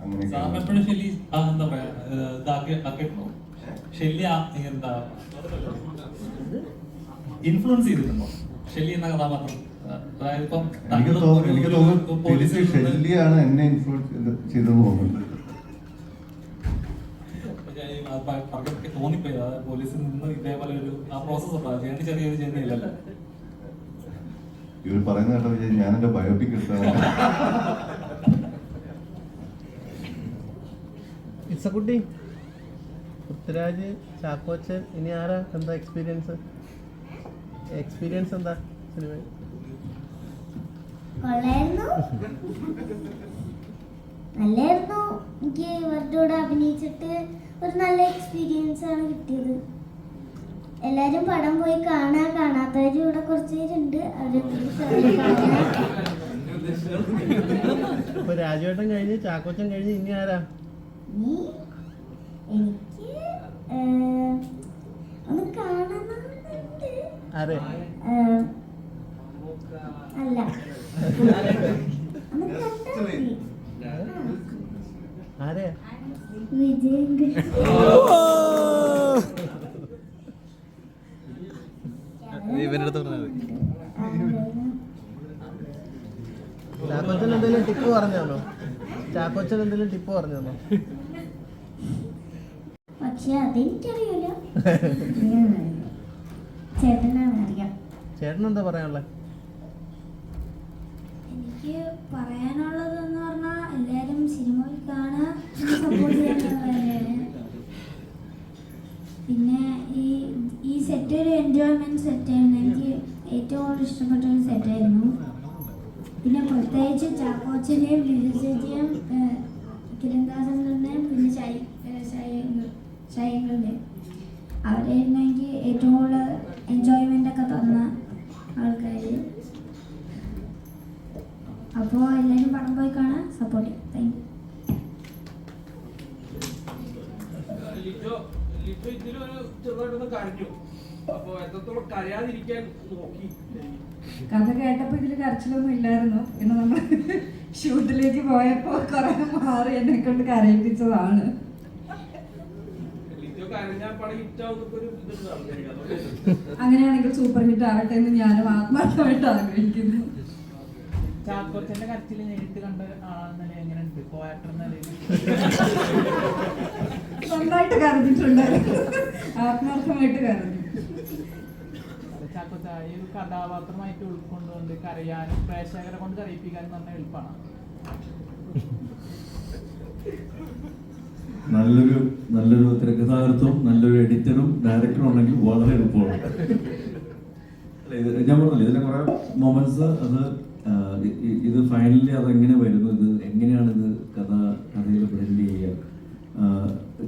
അങ്ങനെയൊക്കെയാണ്. ഷെല്ലി എന്താ പറയാ, ഷെല്ലി എന്താ ഇൻഫ്ലുവൻസ് ചെയ്തിട്ടുണ്ടോ ഷെല്ലി എന്ന കഥാപാത്രം? അതായത് ഇപ്പം എനിക്ക് തോന്നുന്നു ഷെല്ലിയാണ് എന്നെ ഇൻഫ്ലുവൻസ് ചെയ്തെന്ന് തോന്നുന്നുണ്ട്. തോന്നിപ്പോയി പോലീസിൽ നിന്ന് ഇതേപോലെ ഒരു ആ പ്രോസസ് ഉണ്ടോ? ജേണി ചെറിയൊരു ജേണി ഇല്ലല്ലോ. ഇവർ പറയുന്ന കേട്ടോ ഞാൻ എന്റെ ബയോപിക് എടുത്താണ്. ഇസക്കുട്ടി, പൃഥ്വിരാജ്, ചാക്കോച്ചൻ, ഇനി ആരാ? എന്താ എക്സ്പീരിയൻസ് എന്താ സിനിമ? നല്ലായിരുന്നു. എനിക്ക് ഇവരുടെ കൂടെ അഭിനയിച്ചിട്ട് ഒരു നല്ല എക്സ്പീരിയൻസ് ആണ് കിട്ടിയത്. എല്ലാരും പടം പോയി കാണാത്തവരും ഇവിടെ കുറച്ച് പേരുണ്ട്. ഇപ്പൊ രാജുവേട്ടൻ കഴിഞ്ഞ് ചാക്കോച്ചൻ കഴിഞ്ഞ് ഇനി ആരാ? എനിക്ക് ഒന്ന് കാണണമെന്നുണ്ട്. ആരെ? അല്ല, ആരെ? വിജയൻ. ഇവന്റെ അടുത്ത് പറഞ്ഞാൽ ചാക്കോച്ചൻ എന്തെങ്കിലും ടിപ്പ് പറഞ്ഞാണോ? പക്ഷെ പക്ഷെ അതെനിക്കറിയില്ല. ചേട്ടനാണ് അറിയാം. ചേട്ടൻ എന്താ പറയാനുള്ളത്? എനിക്ക് പറയാനുള്ളതെന്ന് പറഞ്ഞാൽ എല്ലാവരും സിനിമയിൽ കാണുക, സപ്പോർട്ട് ചെയ്യുന്നവരാണ്. പിന്നെ ഈ സെറ്റ് ഒരു എൻജോയ്മെന്റ് സെറ്റായിരുന്നു. എനിക്ക് ഏറ്റവും കൂടുതൽ ഇഷ്ടപ്പെട്ട ഒരു സെറ്റായിരുന്നു. പിന്നെ പ്രത്യേകിച്ച് ചാക്കോച്ചനെയും ലിജുചേച്ചിയും കിരൺദാസങ്ങളുടെയും പിന്നെ ഷൈങ്ങളുടെയും അവരായിരുന്നു എനിക്ക് ഏറ്റവും കൂടുതൽ എൻജോയ്മെന്റ് ഒക്കെ തന്ന ആൾക്കാർ. അപ്പോൾ എല്ലാവരും പടം പോയി കാണാൻ സപ്പോർട്ട് ചെയ്യും. Thank you. ഇതിലൊരു ചെറുതായിട്ടൊന്ന് കരഞ്ഞു. അപ്പോൾ എത്രത്തോളം കരയാതിരിക്കാൻ നോക്കി? കഥ കേട്ടപ്പോൾ ഇതിൽ കരച്ചിലൊന്നും ഇല്ലായിരുന്നു. പിന്നെ നമ്മൾ ഷൂട്ടിലേക്ക് പോയപ്പോൾ കുറെ മാറി എന്നെ കൊണ്ട് കരയിപ്പിച്ചതാണ്. അങ്ങനെയാണെങ്കിൽ സൂപ്പർ ഹിറ്റ് ആവട്ടെ എന്ന് ഞാനും ആത്മാർത്ഥമായിട്ട് ആഗ്രഹിക്കുന്നു. ചാക്കോച്ചന്റെ കരച്ചിൽ നേരിട്ട് കണ്ട ആളെന്നല്ലേ എങ്ങനെയുണ്ട്? കോ-ആക്ടർ നന്നായിട്ട് കരഞ്ഞിട്ടുണ്ടായിരുന്നു, ആത്മാർത്ഥമായിട്ട് കരഞ്ഞു. ചാക്കോച്ച ഈ ഒരു കഥാപാത്രമായിട്ട് ഉൾക്കൊണ്ടുകൊണ്ട് കരയാനും പ്രേക്ഷകരെ കൊണ്ട് കരയിപ്പിക്കാനും നല്ല എളുപ്പമാണ്. നല്ലൊരു തിരക്കഥാകൃത്തും നല്ലൊരു എഡിറ്ററും ഡയറക്ടറും ഉണ്ടെങ്കിൽ വളരെ എളുപ്പമാണ്. ഞാൻ പറഞ്ഞില്ല, ഇതിലെ കുറെ മൊമെന്റ്സ് അത് ഇത് ഫൈനലി അതെങ്ങനെ വരുന്നു, ഇത് എങ്ങനെയാണ് ഇത് കഥയിൽ ബ്ലെൻഡ് ചെയ്യുക.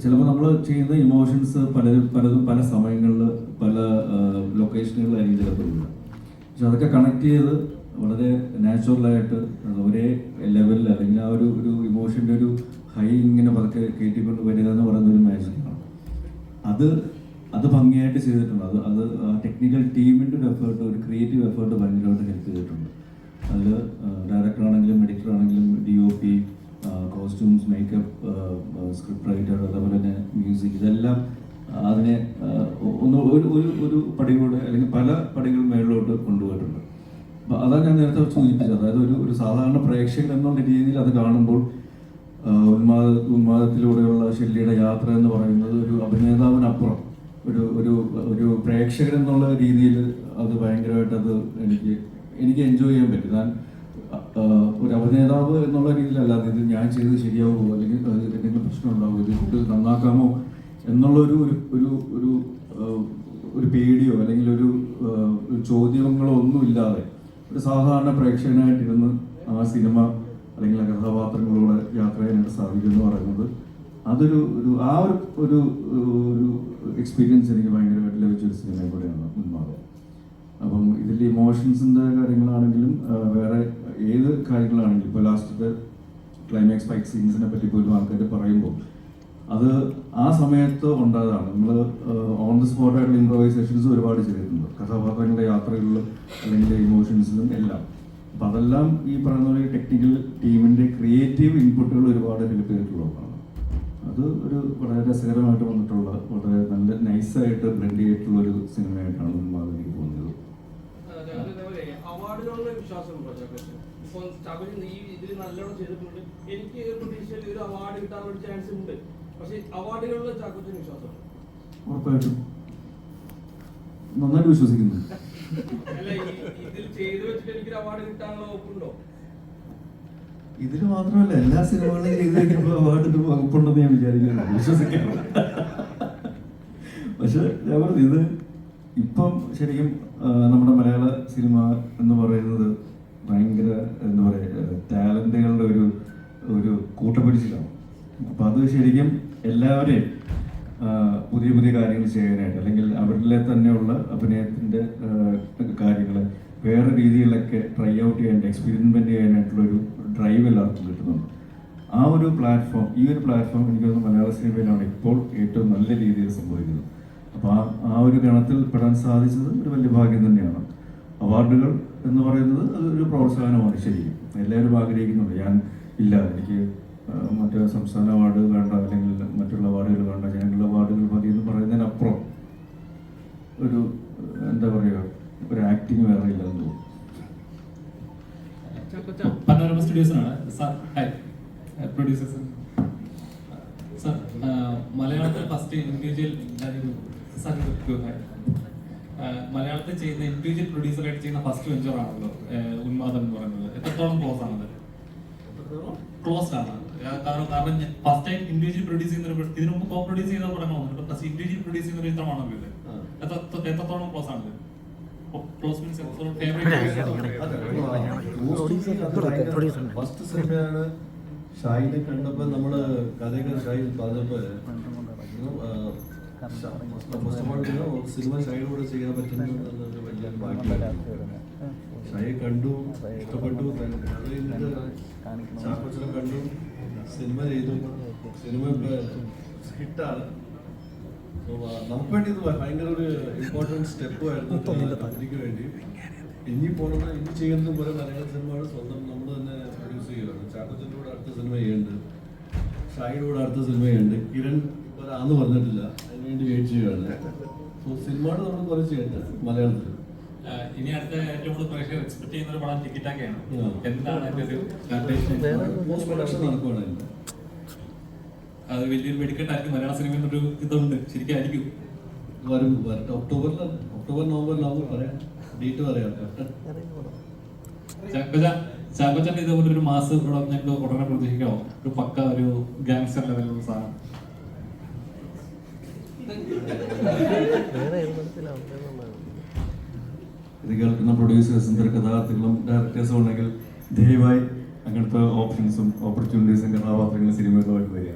ചിലപ്പോൾ നമ്മൾ ചെയ്യുന്ന ഇമോഷൻസ് പലതും പല സമയങ്ങളിൽ പല ലൊക്കേഷനുകളിലായിരിക്കും ചിലപ്പോൾ ഉള്ളത്. പക്ഷെ അതൊക്കെ കണക്ട് ചെയ്ത് വളരെ നാച്ചുറലായിട്ട് ഒരേ ലെവലിൽ അല്ലെങ്കിൽ ആ ഒരു ഇമോഷൻ്റെ ഒരു ഹൈ ഇങ്ങനെ പതുക്കെ കയറ്റിക്കൊണ്ട് വരിക എന്ന് പറയുന്ന ഒരു മാജിക്കാണ്. അത് ഭംഗിയായിട്ട് ചെയ്തിട്ടുണ്ട്. അത് ടെക്നിക്കൽ ടീമിൻ്റെ ഒരു എഫേർട്ട്, ഒരു ക്രിയേറ്റീവ് എഫേർട്ട് ഭയങ്കരമായിട്ട് ഹെൽപ്പ് ചെയ്തിട്ടുണ്ട്. അതിൽ ഡയറക്ടർ ആണെങ്കിലും എഡിറ്റർ ആണെങ്കിലും DOP, costumes, makeup, script writer, അതേപോലെ തന്നെ മ്യൂസിക്, ഇതെല്ലാം അതിനെ ഒരു പടികൂടെ അല്ലെങ്കിൽ പല പടികൾ മേളിലോട്ട് കൊണ്ടുപോയിട്ടുണ്ട്. അപ്പോൾ അതാണ് ഞാൻ നേരത്തെ സൂചിപ്പിച്ചത്. അതായത് ഒരു സാധാരണ പ്രേക്ഷകൻ എന്നുള്ള രീതിയിൽ അത് കാണുമ്പോൾ ഉന്മാദത്തിലൂടെയുള്ള ഷെല്ലിയുടെ യാത്ര എന്ന് പറയുന്നത് ഒരു അഭിനേതാവിനപ്പുറം ഒരു പ്രേക്ഷകൻ എന്നുള്ള രീതിയിൽ അത് ഭയങ്കരമായിട്ട് അത് എനിക്ക് എൻജോയ് ചെയ്യാൻ പറ്റും. ഞാൻ ഒരു അഭിനേതാവ് എന്നുള്ള രീതിയിലല്ലാതെ ഇത് ഞാൻ ചെയ്ത് ശരിയാവുമോ അല്ലെങ്കിൽ എന്തെങ്കിലും പ്രശ്നം ഉണ്ടാവുമോ, ഇത് കൂടുതൽ നന്നാക്കാമോ എന്നുള്ളൊരു ഒരു പേടിയോ അല്ലെങ്കിൽ ഒരു ചോദ്യങ്ങളോ ഒന്നുമില്ലാതെ ഒരു സാധാരണ പ്രേക്ഷകനായിട്ടിരുന്ന് ആ സിനിമ അല്ലെങ്കിൽ ആ കഥാപാത്രങ്ങളോട് യാത്ര ചെയ്യാനായിട്ട് സാധിക്കും എന്ന് പറയുന്നത് ഒരു എക്സ്പീരിയൻസ് എനിക്ക് ഭയങ്കരമായിട്ട് ലഭിച്ചൊരു സിനിമ കൂടെയാണ് ഉന്മാദം. അപ്പം ഇതിൽ ഇമോഷൻസിൻ്റെ കാര്യങ്ങളാണെങ്കിലും വേറെ ഏത് കാര്യങ്ങളാണെങ്കിലും ഇപ്പോൾ ലാസ്റ്റത്തെ ക്ലൈമാക്സ് ഫൈറ്റ് സീൻസിനെ പറ്റി പോലും ആൾക്കാർ പറയുമ്പോൾ അത് ആ സമയത്ത് ഉണ്ടായതാണ്. നമ്മൾ ഓൺ ദി സ്പോട്ടായിട്ടുള്ള ഇംപ്രവൈസേഷൻസ് ഒരുപാട് ചെയ്തിട്ടുണ്ട് കഥാപാത്രങ്ങളുടെ യാത്രകളിലും അല്ലെങ്കിൽ ഇമോഷൻസിലും എല്ലാം. അപ്പം അതെല്ലാം ഈ പറയുന്ന പോലെ ടെക്നിക്കൽ ടീമിൻ്റെ ക്രിയേറ്റീവ് ഇൻപുട്ടുകൾ ഒരുപാട് ഹെൽപ്പ് ചെയ്തിട്ടുള്ളതാണ്. അത് വളരെ രസകരമായിട്ട് വന്നിട്ടുള്ള വളരെ നല്ല നൈസായിട്ട് ബ്ലെൻഡ് ചെയ്തിട്ടുള്ള ഒരു സിനിമയായിട്ടാണ് ഉന്മാദം എനിക്ക് തോന്നിയത്. അവാർഡുകളുടെ വിശ്വാസമുണ്ടോ ചാക്കോച്ചൻ? ഇപ്പോൾ ചാക്കോച്ചൻ ഈ ഇതിൽ നല്ലോണം ചെയ്തിട്ടുണ്ട്. എനിക്ക് പ്രതീക്ഷയിൽ ഒരു അവാർഡ് കിട്ടാനുള്ള ചാൻസ് ഉണ്ട്. പക്ഷേ അവാർഡുകളിൽ ചാക്കോച്ചൻ വിശ്വാസമുണ്ട്? ഉറപ്പായിട്ടും നന്നായിട്ട് വിശ്വസിക്കുന്നു. അല്ല, ഇതിൽ ചെയ്തു വെച്ചിട്ട് എനിക്കൊരു അവാർഡ് കിട്ടാനുള്ള വകുപ്പുണ്ടോ? ഇതിൽ മാത്രമല്ല, എല്ലാ സിനിമകളും ചെയ്ത് കഴിയുമ്പോൾ അവാർഡിന് വകുപ്പുണ്ടെന്ന് ഞാൻ വിചാരിക്കുന്നു, വിശ്വസിക്കാറില്ല. പക്ഷെ ഞാൻ പറഞ്ഞു, ഇത് ഇപ്പം ശരിക്കും നമ്മുടെ മലയാള സിനിമ എന്ന് പറയുന്നത് ഭയങ്കര എന്താ പറയുക ടാലന്റുകളുടെ ഒരു കൂട്ടപ്പിടിച്ചിലാണ്. അപ്പം അത് ശരിക്കും എല്ലാവരെയും പുതിയ പുതിയ കാര്യങ്ങൾ ചെയ്യാനായിട്ട് അല്ലെങ്കിൽ അവരിലെ തന്നെയുള്ള അഭിനയത്തിൻ്റെ കാര്യങ്ങൾ വേറെ രീതികളിലൊക്കെ ട്രൈ ഔട്ട് ചെയ്യാനായിട്ട് എക്സ്പെരിമെൻ്റ് ചെയ്യാനായിട്ടുള്ളൊരു ഡ്രൈവ് എല്ലാവർക്കും കിട്ടുന്നുണ്ട്. ആ ഒരു പ്ലാറ്റ്ഫോം, ഈ ഒരു പ്ലാറ്റ്ഫോം എനിക്ക് തോന്നുന്നു മലയാള സിനിമയിലാണ് ഇപ്പോൾ ഏറ്റവും നല്ല രീതിയിൽ സംഭവിക്കുന്നത്. അപ്പോൾ ആ ഒരു ഗണത്തിൽ പെടാൻ സാധിച്ചത് ഒരു വലിയ ഭാഗ്യം തന്നെയാണ്. അവാർഡുകൾ എന്ന് പറയുന്നത് അതൊരു പ്രോത്സാഹനമാണ് ശരിക്കും. എല്ലാവരും ആഗ്രഹിക്കുന്നുണ്ട്. എനിക്ക് മറ്റേ സംസ്ഥാന അവാർഡ് വേണ്ട അല്ലെങ്കിൽ മറ്റുള്ള അവാർഡുകൾ വേണ്ട, ജനറൽ അവാർഡുകൾ മതി എന്ന് പറയുന്നതിനപ്പുറം ഒരു എന്താ പറയുക ഒരു ആക്ടിങ് വേറെ ഇല്ലെന്ന് തോന്നുന്നു. പനോരമ സ്റ്റുഡിയോസിനാണ് പ്രൊഡ്യൂസേഴ്സ് സർ, മലയാളത്തിൽ ഫസ്റ്റ് ഇൻഡിവിജ്വൽ മലയാളത്തിൽ ചെയ്യുന്ന ഇൻഡിവിജ്വൽ പ്രൊഡ്യൂസറായിട്ട് ചെയ്യുന്ന ഫസ്റ്റ് വെഞ്ചർ ആണല്ലോ ഉന്മാദം എന്ന് പറയുന്നത്. എത്രത്തോളം ക്ലോസ് ആണത്? ക്ലോസ്ഡ് ആണ്. കാരണം ഫസ്റ്റ് ടൈം ഇൻഡിവിജ്വൽ പ്രൊഡ്യൂസ് ചെയ്യുന്ന ഇതിനു മുമ്പ് കോ പ്രൊഡ്യൂസ് ചെയ്ത പടങ്ങളൊന്നും ഫസ്റ്റ് ഇൻഡിവിജ്വൽ പ്രൊഡ്യൂസ് ചെയ്യുന്ന ഒരു ചിത്രമാണല്ലോ ഇത്. എത്രത്തോളം ക്ലോസ് ആണ്? ക്ലോസ് മീൻസ് ഫസ്റ്റ് സിനിമയാണ്. ഷാഹിനെ കണ്ടപ്പോൾ നമ്മള് കഥയൊക്കെ ഷാഹിൽ പറഞ്ഞപ്പോൾ ഫസ്റ്റ് ഓഫ് ഓൾ സിനിമ ഷാഹിനോട് ചെയ്യാൻ പറ്റുന്നത് വലിയ ഭാഗ്യമാണ്. ഷാഹി കണ്ടു, ഇഷ്ടപ്പെട്ടു, അത് കഴിഞ്ഞിട്ട് ചാക്കോച്ചനെ കണ്ടു, സിനിമ ചെയ്തു. സിനിമ ഹിറ്റാണ്. നമുക്ക് വേണ്ടി ഇത് ഭയങ്കര ഒരു ഇമ്പോർട്ടൻറ്റ് സ്റ്റെപ്പുമായിരുന്നു എനിക്ക് വേണ്ടി. ഇനി പോകുന്നത് ഇനി ചെയ്യുന്നത് പോലെ മലയാള സിനിമകൾ സ്വന്തം നമ്മൾ തന്നെ പ്രൊഡ്യൂസ് ചെയ്യുകയാണ്. ചാക്കോച്ചൻ്റെ കൂടെ അടുത്ത സിനിമ ചെയ്യുന്നുണ്ട്, ഷാഹിയുടെ കൂടെ അടുത്ത സിനിമ ചെയ്യുന്നുണ്ട്. കിരൺ ആന്ന് പറഞ്ഞിട്ടില്ല, അതിനുവേണ്ടി വെയിറ്റ് ചെയ്യുകയാണ്. സോ സിനിമകൾ നമ്മൾ കുറച്ച് ചെയ്യുന്നുണ്ട് മലയാളത്തിൽ. ഇനി അടുത്ത ഏറ്റവും കൂടുതൽ പ്രേക്ഷകർ എക്സ്പെക്ട് ചെയ്യുന്ന ഒരു പടം ടിക്കറ്റൊക്കെയാണ്. എന്താണ് അതിന്റെ ഒരു പോസ്റ്റ് പ്രൊഡക്ഷൻ നടക്കുകയാണ്. അത് വലിയൊരു വെടിക്കെട്ടായിരിക്കും മലയാള സിനിമയിൽ ഒരു ഇതുണ്ട് ശരിക്കും ആയിരിക്കും. വരട്ടെ. ഒക്ടോബർ നവംബറിലാവും പറയാം, ഡേറ്റ് പറയാം. ചാക്കോച്ചന്റെ ഇതുപോലെ ഒരു മാസ് പടം ഞങ്ങൾക്ക് ഉടനെ പ്രതീക്ഷിക്കാമോ? ഒരു പക്ക ഒരു ഗാങ്സ്റ്റർ ലെവലിലുള്ള സാധനം. ഇത് കേൾക്കുന്ന പ്രൊഡ്യൂസേഴ്സും തിരക്കഥാകൃത്തുക്കളും ഡയറക്ടേഴ്സും ഉണ്ടെങ്കിൽ ദയവായി അങ്ങനത്തെ ഓപ്ഷൻസും ഓപ്പർച്യൂണിറ്റീസും കഥാപാത്രങ്ങളും സിനിമകളുമായിട്ട് വരിക.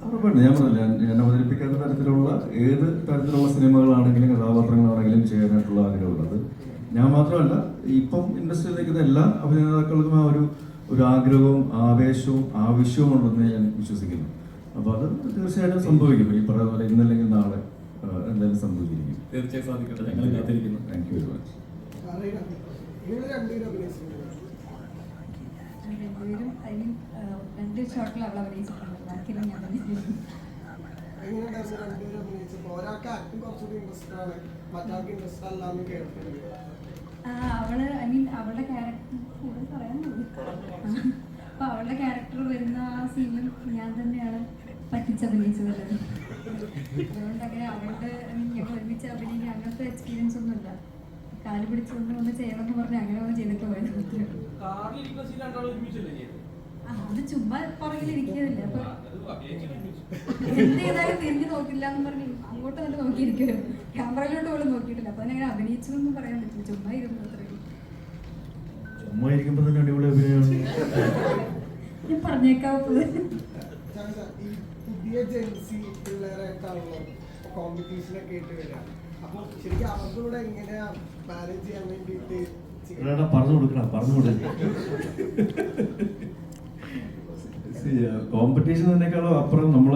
ഉറപ്പാണ്. ഞാൻ പറഞ്ഞില്ല, ഞാൻ അവതരിപ്പിക്കുന്ന തരത്തിലുള്ള ഏത് തരത്തിലുള്ള സിനിമകളാണെങ്കിലും കഥാപാത്രങ്ങളാണെങ്കിലും ചെയ്യാനായിട്ടുള്ള ആഗ്രഹമുള്ളത്. ഞാൻ മാത്രമല്ല, ഇപ്പം ഇൻഡസ്ട്രിയിൽ നിൽക്കുന്ന എല്ലാ അഭിനേതാക്കൾക്കും ആ ഒരു ആഗ്രഹവും ആവേശവും ആവശ്യവും ഉണ്ടെന്ന് ഞാൻ വിശ്വസിക്കുന്നു. അപ്പോൾ അത് തീർച്ചയായിട്ടും സംഭവിക്കും. ഈ പറയുന്ന പോലെ ഇന്നല്ലെങ്കിൽ നാളെ എന്തായാലും സംഭവിച്ചിരിക്കും. തീർച്ചയായും സാധിക്കട്ടെ. ഞങ്ങൾ കാത്തിരിക്കുന്നു. Thank you very much. രണ്ടുപേരും രണ്ട് ഷോട്ടിൽ അവൾ അഭിനയിച്ചിട്ടുണ്ട്, ബാക്കിയെല്ലാം ഞാൻ തന്നെ. അവള് അവളുടെ ക്യാരക്ടർ പറയാൻ അപ്പൊ അവളുടെ ക്യാരക്ടർ വരുന്ന ആ സീനിലും ഞാൻ തന്നെയാണ് പറ്റിച്ചഭിനയിച്ചതല്ലേ. അതുകൊണ്ട് അങ്ങനെ അവളുടെ ഞങ്ങൾ ഒരുമിച്ച് അഭിനയിക്കുക അങ്ങനത്തെ എക്സ്പീരിയൻസ് ഒന്നുമില്ല. കാല് പിടിച്ചുകൊണ്ട് ഒന്ന് ചെയ്യണമെന്ന് പറഞ്ഞ് അങ്ങനെ ഒന്ന് ചെയ്തിട്ട് പോയത്. അത് ചുമ്മാ പുറകിലിരിക്കുന്നില്ല. അപ്പൊ എന്ത് ചെയ്താലും തിരിഞ്ഞു നോക്കില്ല എന്ന് പറഞ്ഞ് അങ്ങോട്ട് തന്നെ നോക്കിയിരിക്കുമല്ലോ, ക്യാമറയിലോട്ട് പോലും നോക്കിയിട്ടില്ല. അപ്പൊ അങ്ങനെ അഭിനയിച്ചതൊന്നും പറയാൻ പറ്റില്ല, ചുമ്മാ ഇരുന്നു അത്രയും. ചുമ്മാ ഇരിക്കുമ്പോ തന്നെ അടിപൊളി അഭിനയമാണ്. ഞാൻ പറഞ്ഞേക്കാം. പുതിയ ജെൻസി പിള്ളേരായിട്ടാണല്ലോ കോമ്പറ്റീഷനൊക്കെ ആയിട്ട് വരിക. അപ്പൊ ശരിക്കും അവരുടെ എങ്ങനെയാ മാനേജ് ചെയ്യാൻ വേണ്ടിയിട്ട് പറഞ്ഞു കൊടുക്കണം. കോമ്പറ്റീഷൻ തന്നെക്കാളും അപ്പുറം നമ്മൾ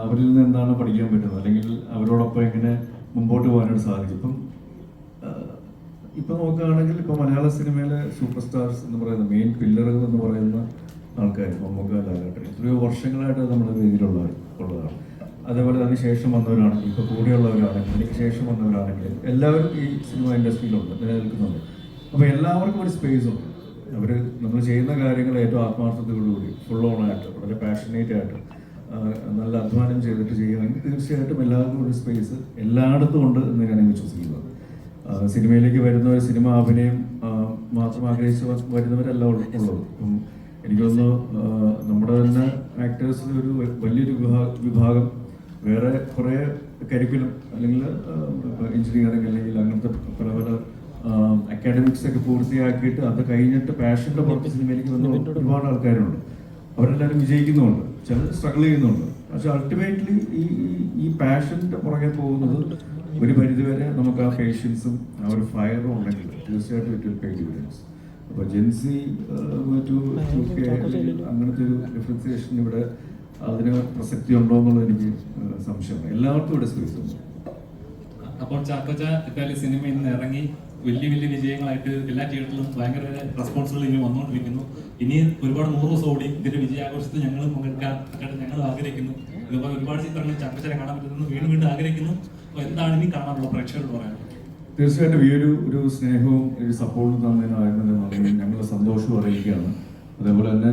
അവരിൽ നിന്ന് എന്താണ് പഠിക്കാൻ പറ്റുന്നത്, അല്ലെങ്കിൽ അവരോടൊപ്പം എങ്ങനെ മുമ്പോട്ട് പോകാനായിട്ട് സാധിക്കും. ഇപ്പം നോക്കുകയാണെങ്കിൽ ഇപ്പോൾ മലയാള സിനിമയിലെ സൂപ്പർ സ്റ്റാർസ് എന്ന് പറയുന്ന മെയിൻ പില്ലറുകൾ എന്ന് പറയുന്ന ആൾക്കാർ മമ്മൂക്ക, ലാലേട്ടൻ എത്രയോ വർഷങ്ങളായിട്ട് നമ്മുടെ വേദിയിലുള്ളതാണ്. അതേപോലെ അതിന് ശേഷം വന്നവരാണെങ്കിലും ഇപ്പോൾ കൂടെയുള്ളവരാണെങ്കിലും എനിക്ക് ശേഷം വന്നവരാണെങ്കിലും എല്ലാവരും ഈ സിനിമ ഇൻഡസ്ട്രിയിലുണ്ട്, നിലനിൽക്കുന്നുണ്ട്. അപ്പോൾ എല്ലാവർക്കും ഒരു സ്പേസ് ഉണ്ട്. അവർ നമ്മൾ ചെയ്യുന്ന കാര്യങ്ങൾ ഏറ്റവും ആത്മാർത്ഥതയോടുകൂടി ഫുൾ ഓണായിട്ട് വളരെ പാഷനേറ്റ് ആയിട്ട് നല്ല അധ്വാനം ചെയ്തിട്ട് ചെയ്യുകയാണെങ്കിൽ തീർച്ചയായിട്ടും എല്ലാവർക്കും ഒരു സ്പേസ് എല്ലായിടത്തും ഉണ്ട് എന്ന് ഞാൻ വിശ്വസിക്കുന്നത്. സിനിമയിലേക്ക് വരുന്നവർ സിനിമ അഭിനയം മാത്രം ആഗ്രഹിച്ച് വരുന്നവരല്ല ഉള്ളത്. ഇപ്പം എനിക്ക് തോന്നുന്നു നമ്മുടെ തന്നെ ആക്ടേഴ്സിൽ ഒരു വലിയൊരു വിഭാഗം വേറെ കുറേ കരിക്കുലം അല്ലെങ്കിൽ എഞ്ചിനീയറിംഗ് അല്ലെങ്കിൽ അങ്ങനത്തെ പല പല അക്കാഡമിക്സ് ഒക്കെ പൂർത്തിയാക്കിയിട്ട് അത് കഴിഞ്ഞിട്ട് പാഷൻ്റെ പുറത്ത് സിനിമയിലേക്ക് വന്ന ഒരുപാട് ആൾക്കാരുണ്ട്. അവരെല്ലാവരും വിജയിക്കുന്നുമുണ്ട്, ചിലർ സ്ട്രഗിൾ ചെയ്യുന്നുണ്ട്. പക്ഷെ അൾട്ടിമേറ്റ്ലി ഈ പാഷൻ്റെ പുറകെ പോകുന്നത് ഒരു പരിധിവരെ നമുക്ക് ആ പേഷ്യൻസും ആ ഒരു ഫയറും ഉണ്ടെങ്കിൽ തീർച്ചയായിട്ടും ഇറ്റ് വിൽ പേ ഡിവിഡൻസ്. അപ്പോൾ ജെൻസി അങ്ങനത്തെ ഒരു ഡിഫറൻസിയേഷൻ ഇവിടെ അതിന് പ്രസക്തി ഉണ്ടോ എന്നുള്ളത് എനിക്ക് സംശയമാണ്. എല്ലാവർക്കും ഇവിടെ സ്പേസ് ഉണ്ട്. അപ്പോൾ ചാക്കോച്ച ഇപ്പം സിനിമയിൽ നിന്ന് ഇറങ്ങി വലിയ വലിയ വിജയങ്ങളായിട്ട് എല്ലാ തിയേറ്ററിലും ഭയങ്കര റെസ്പോൺസുകൾ ഇനി വന്നുകൊണ്ടിരിക്കുന്നു. ഇനി ഒരുപാട് 100 ദിവസം ഓടി ഇതിന്റെ വിജയാഘോഷത്തിൽ ഞങ്ങൾ പങ്കെടുക്കാൻ ഞങ്ങൾ ആഗ്രഹിക്കുന്നു. ഇതുപോലെ ഒരുപാട് ചിത്രങ്ങൾ ചാക്കോച്ചനെ കാണാൻ പറ്റുന്നു വീണ്ടും ആഗ്രഹിക്കുന്നു. അപ്പോൾ എന്താണ് ഇനി കാണാനുള്ള പ്രേക്ഷകരോട് പറയാനുള്ളത്? തീർച്ചയായിട്ടും ഈ ഒരു സ്നേഹവും ഒരു സപ്പോർട്ടും തന്നതിനായിരുന്നു ഞങ്ങൾ സന്തോഷവും അറിയിക്കുകയാണ്. അതേപോലെ തന്നെ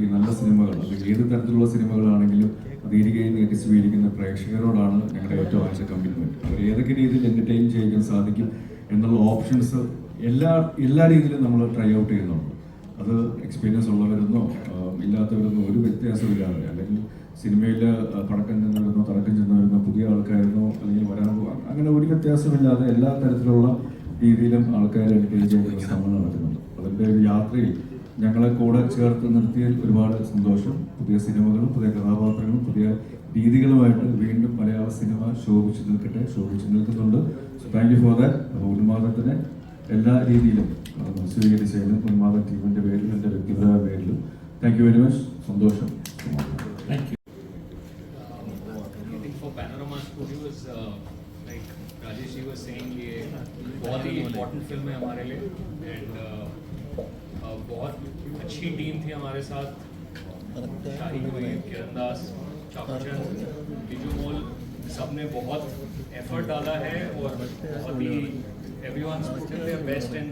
ഈ നല്ല സിനിമകൾ അല്ലെങ്കിൽ ഏത് തരത്തിലുള്ള സിനിമകളാണെങ്കിലും അത് ഇരികയും നീട്ടി സ്വീകരിക്കുന്ന പ്രേക്ഷകരോടാണ് ഞങ്ങളുടെ ഏറ്റവും ആഴ്ച കമ്മിറ്റ്മെൻറ്റ്. അവർ ഏതൊക്കെ രീതിയിൽ എൻ്റർടൈൻ ചെയ്യാൻ സാധിക്കും എന്നുള്ള ഓപ്ഷൻസ് എല്ലാ രീതിയിലും നമ്മൾ ട്രൈ ഔട്ട് ചെയ്യുന്നുണ്ട്. അത് എക്സ്പീരിയൻസ് ഉള്ളവരെന്നോ ഇല്ലാത്തവരെന്നോ ഒരു വ്യത്യാസമില്ലാതെ, അല്ലെങ്കിൽ സിനിമയിൽ പടക്കം ചെന്നവരെന്നോ തടക്കം ചെന്നവരെന്നോ പുതിയ ആൾക്കാരെന്നോ അല്ലെങ്കിൽ വരാൻ അങ്ങനെ ഒരു വ്യത്യാസമില്ലാതെ എല്ലാ തരത്തിലുള്ള രീതിയിലും ആൾക്കാരെ എൻകറേജ് ചെയ്യുന്ന ശ്രമങ്ങൾ നടക്കുന്നുണ്ട്. അതിൻ്റെ ഒരു യാത്രയിൽ ഞങ്ങളെ കൂടെ ചേർത്ത് നിർത്തിയതിൽ ഒരുപാട് സന്തോഷം. പുതിയ സിനിമകളും പുതിയ കഥാപാത്രങ്ങളും പുതിയ രീതികളുമായിട്ട് വീണ്ടും മലയാള സിനിമ ശോഭിച്ചു നിൽക്കുന്നുണ്ട്. So thank you for that. അപ്പോൾ ഉന്മാദത്തിന് എല്ലാ രീതിയിലും സ്വീകരിച്ചതിനും ഉന്മാദ ടീമിൻ്റെ പേരിലും എൻ്റെ വ്യക്തിപരമായ പേരിലും താങ്ക് യു വെരി മച്ച്. സന്തോഷം. Thank you. For Panorama Studios, like Rajesh ji was saying, ये बहुत ही इम्पोर्टेंट फिल्म है हमारे लिए एंड बहुत अच्छी टीम थी हमारे साथ. शाही हुई, किरण दास, चाकूचंद, बिजू मोल, सब ने बहुत एफर्ट डाला है और बहुत ही everyone's put in their best and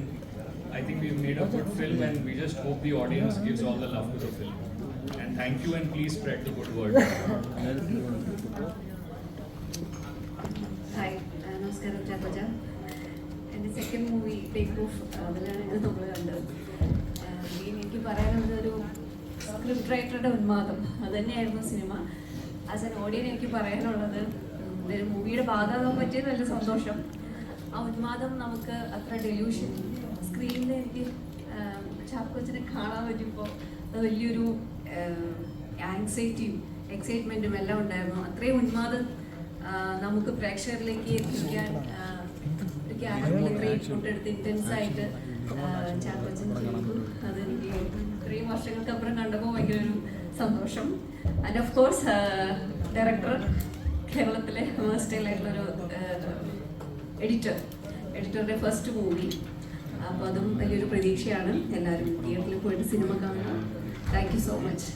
I think we've made a good film and we just hope the audience gives all the love to the film. And thank you and please spread the good word. Hi, നമസ്കാരം. ചാക്കോച്ച, എൻ്റെ സെക്കൻഡ് മൂവി ടേക്ക് ഓഫ്, അതിലാണ് ഇത് നമ്മൾ കണ്ടത്. എനിക്ക് പറയാനുള്ളത് ഒരു സ്ക്രിപ്റ്റ് റൈറ്ററുടെ ഉന്മാദം, അത് തന്നെയായിരുന്നു സിനിമ. ആസ് എൻ ഓഡിയൻ എനിക്ക് പറയാനുള്ളത്, ഒരു മൂവിയുടെ ഭാഗമാകാൻ പറ്റിയത് വലിയ സന്തോഷം. ആ ഉന്മാദം നമുക്ക് അത്ര ഡെല്യൂഷൻ സ്ക്രീനിൽ എനിക്ക് ചാക്കോച്ചനെ കാണാൻ പറ്റുമ്പോൾ അത് വലിയൊരു ആങ്സൈറ്റിയും എക്സൈറ്റ്മെൻറ്റും എല്ലാം ഉണ്ടായിരുന്നു. അത്രയും ഉന്മാദം നമുക്ക് പ്രേക്ഷകരിലേക്ക് എത്തിക്കാൻ ഒരു ക്യാരക്ടറിൽ ഇത്രയും ഇൻപുട്ടെടുത്ത് ഇൻറ്റൻസായിട്ട് ചാക്കോച്ചൻ ചെയ്തു. അതെനിക്ക് ഇത്രയും വർഷങ്ങൾക്കപ്പുറം കണ്ടപ്പോൾ ഭയങ്കര ഒരു സന്തോഷം. ആൻഡ് ഓഫ് കോഴ്സ് ഡയറക്ടർ, കേരളത്തിലെ സ്റ്റൈലായിട്ടുള്ളൊരു എഡിറ്ററുടെ ഫസ്റ്റ് മൂവി. അപ്പോൾ അതും വലിയൊരു പ്രതീക്ഷയാണ്. എല്ലാവരും തിയേറ്ററിൽ പോയിട്ട് സിനിമ കാണുക. Thank you so much.